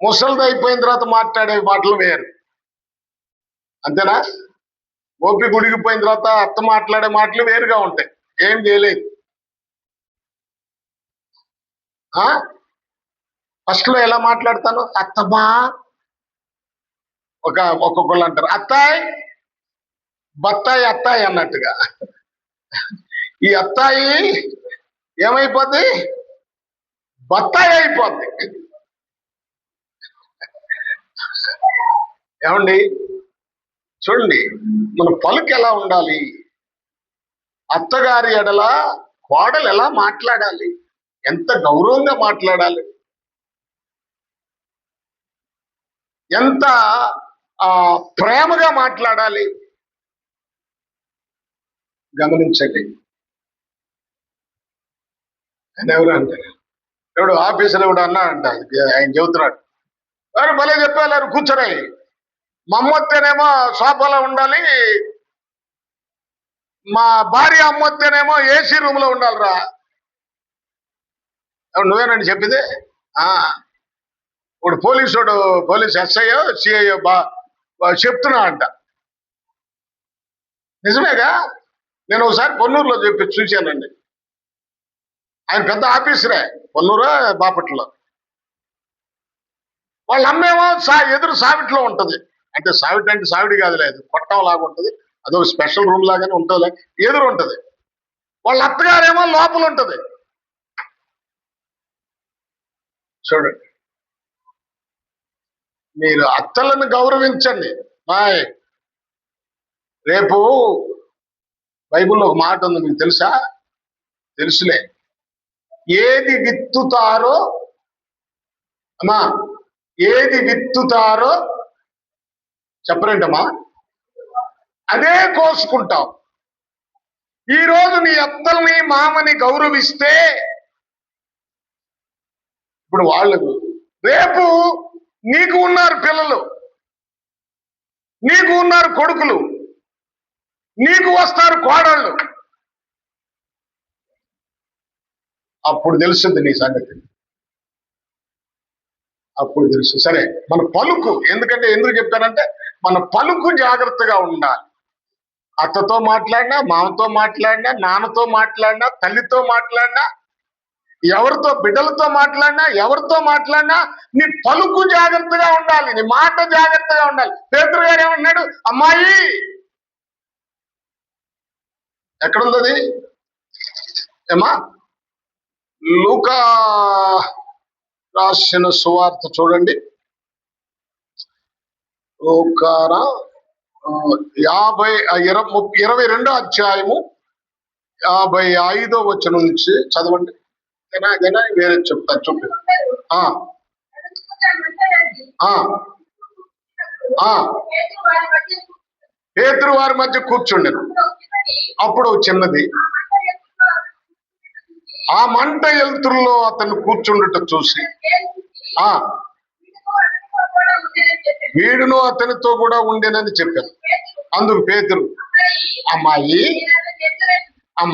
ముసలిది అయిపోయిన తర్వాత మాట్లాడే మాటలు వేరు. అంతేనా? ఓపిక ఉడిగిపోయిన తర్వాత అత్త మాట్లాడే మాటలు వేరుగా ఉంటాయి. ఏం చేయలేదు. ఫస్ట్ లో ఎలా మాట్లాడతాను? అత్తమ్మా, ఒక్కొక్కళ్ళు అంటారు అత్తాయి, బత్తాయి, అత్తాయి అన్నట్టుగా. ఈ అత్తాయి ఏమైపోద్ది? బత్తాయి అయిపోద్ది. ఏమండి, చూడండి, మన పలుకు ఎలా ఉండాలి? అత్తగారి ఎడల కోడలు ఎలా మాట్లాడాలి? ఎంత గౌరవంగా మాట్లాడాలి, ఎంత ప్రేమగా మాట్లాడాలి, గమనించండి. ఆయన ఎవరు అంటే, ఎవడు ఆఫీసర్ ఎవడు అన్నా అంట, ఆయన చెబుతున్నాడు, ఎవరు భలే చెప్పారు, కూర్చొని మమ్మొత్తేనేమో సోఫాలో ఉండాలి, మా భార్య అమ్మొత్తేనేమో ఏసీ రూమ్ లో ఉండాలిరా. నువ్వేనండి చెప్పింది. ఇప్పుడు పోలీస్ ఎస్ఐయో సిఐయో చెప్తున్నా అంట. నిజమేగా. నేను ఒకసారి పొన్నూరులో చూశానండి. ఆయన పెద్ద ఆఫీసరే, పొన్నూరు బాపట్లలో. వాళ్ళ అమ్మేమో ఎదురు సావిట్లో ఉంటది. అంటే సావిటి అంటే సావిడి కాదు, లేదు కొట్టం లాగా ఉంటది. అదొక స్పెషల్ రూమ్ లాగానే ఉంటుంది, ఎదురు ఉంటది. వాళ్ళ అత్తగారేమో లోపల ఉంటది. చూడండి, మీరు అత్తలను గౌరవించండి. బాయ్. రేపు బైబిల్లో ఒక మాట ఉంది, మీకు తెలుసా? తెలుసులే. ఏది విత్తుతారో అమ్మా, ఏది విత్తుతారో చెప్పరేంటమ్మా, అదే కోసుకుంటాం. ఈరోజు నీ అత్తల్ని మామని గౌరవిస్తే ఇప్పుడు వాళ్ళు రేపు నీకు ఉన్నారు పిల్లలు, నీకు ఉన్నారు కొడుకులు, నీకు వస్తారు కోడళ్ళు. అప్పుడు తెలుస్తుంది నీ సంగతి. అప్పుడు తెలుసు. సరే, మన పలుకు, ఎందుకు చెప్తానంటే మన పలుకు జాగ్రత్తగా ఉండాలి. అత్తతో మాట్లాడినా, మామతో మాట్లాడినా, నాన్నతో మాట్లాడినా, తల్లితో మాట్లాడినా, ఎవరితో బిడ్డలతో మాట్లాడినా, ఎవరితో మాట్లాడినా నీ పలుకు జాగ్రత్తగా ఉండాలి, నీ మాట జాగ్రత్తగా ఉండాలి. పేతురు గారు ఏమన్నాడు? అమ్మాయి ఎక్కడుంది ఏమా? లూకా రాసిన సువార్త చూడండి. లూకా 22వ అధ్యాయము 55వ వచనం నుంచి చదవండి. వేరే చెప్తా, చూపి. పేతురు వారి మధ్య కూర్చుండెను. అప్పుడు చిన్నది ఆ మంట ఎలుతురులో అతను కూర్చుండుట చూసి, వీడును అతనితో కూడా ఉండేనని చెప్పాను. అందుకు పేతురు, అమ్మాయి ఆ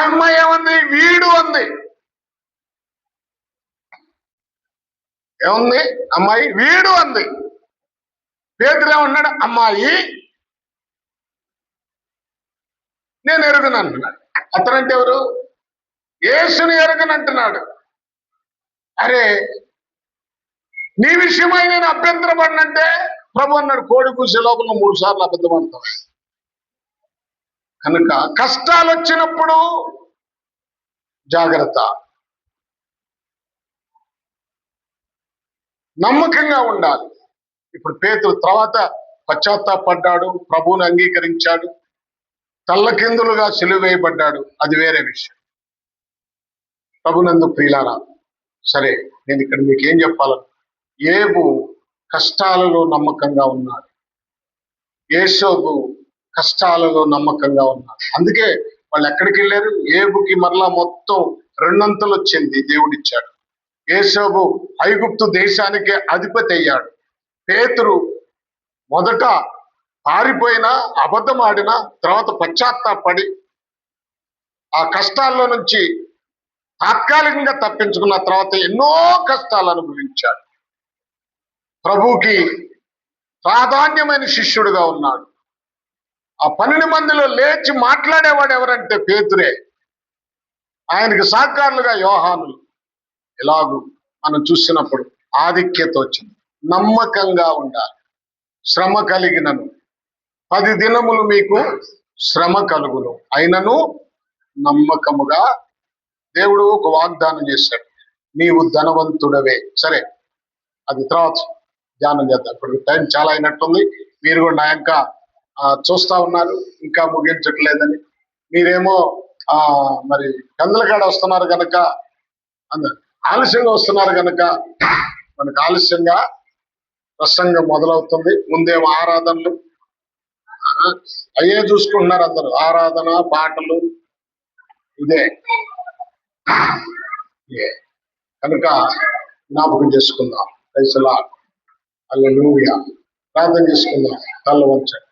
అమ్మాయి ఏమంది? వీడు అంది. ఏముంది? అమ్మాయి వీడు అంది. పేతురు ఏమన్నాడు? అమ్మాయి నేను ఎరుగను అంటున్నాడు. అతనంటే ఎవరు? యేసుని ఎరుగను అంటున్నాడు. అరే, నీ విషయమై నేను అభ్యంతరపడినంటే ప్రభు అన్నాడు, కోడి కూసే లోపల 3 సార్లు అబద్ధం అంటావు. కనుక కష్టాలు వచ్చినప్పుడు జాగ్రత్త, నమ్మకంగా ఉండాలి. ఇప్పుడు పేతురు తర్వాత పశ్చాత్తాపడ్డాడు, ప్రభువుని అంగీకరించాడు, తల్లకిందులుగా సిలువేయబడ్డాడు, అది వేరే విషయం. ప్రభునందు ప్రియులారా, సరే, నేను ఇక్కడ మీకు ఏం చెప్పాలను? యోబు కష్టాలలో నమ్మకంగా ఉన్నాడు, యోసేపు కష్టాలలో నమ్మకంగా ఉన్నాడు. అందుకే వాళ్ళు ఎక్కడికి వెళ్ళారు? యోబుకి మరలా మొత్తం 2 అంతలు వచ్చింది, దేవుడిచ్చాడు. యోసేపు ఐగుప్తు దేశానికే అధిపతి అయ్యాడు. పేతురు మొదట పారిపోయినా, అబద్ధం ఆడినా, తర్వాత పశ్చాత్తాపడి ఆ కష్టాల్లో నుంచి తాత్కాలికంగా తప్పించుకున్న తర్వాత ఎన్నో కష్టాలు అనుభవించాడు. ప్రభువుకి ప్రాధాన్యమైన శిష్యుడుగా ఉన్నాడు. ఆ 12 మందిలో లేచి మాట్లాడేవాడు ఎవరంటే పేతురే. ఆయనకి సహకారులుగా యోహానులు. ఇలాగూ మనం చూసినప్పుడు ఆధిక్యత వచ్చింది. నమ్మకంగా ఉండాలి. శ్రమ కలిగినను 10 దినములు మీకు శ్రమ కలుగును, అయినను నమ్మకముగా. దేవుడు ఒక వాగ్దానం చేశాడు, నీవు ధనవంతుడవే. సరే, అది తర్వాత ధ్యానం చేద్దాం. ఇప్పుడు టైం చాలా అయినట్టుంది. మీరు కూడా నా యొక్క చూస్తా ఉన్నారు, ఇంకా ముగించట్లేదని. మీరేమో మరి కందలకాడ వస్తున్నారు కనుక, ఆలస్యంగా వస్తున్నారు కనుక మనకు ఆలస్యంగా ప్రసంగం మొదలవుతుంది. ముందేమో ఆరాధనలు అయ్యే చూసుకుంటున్నారు అందరూ, ఆరాధన, పాటలు, ఇదే. కనుక జ్ఞాపకం చేసుకుందాం. Praise the Lord. హల్లెలూయా. ప్రార్థన చేసుకుందాం. తల్ల వంచండి.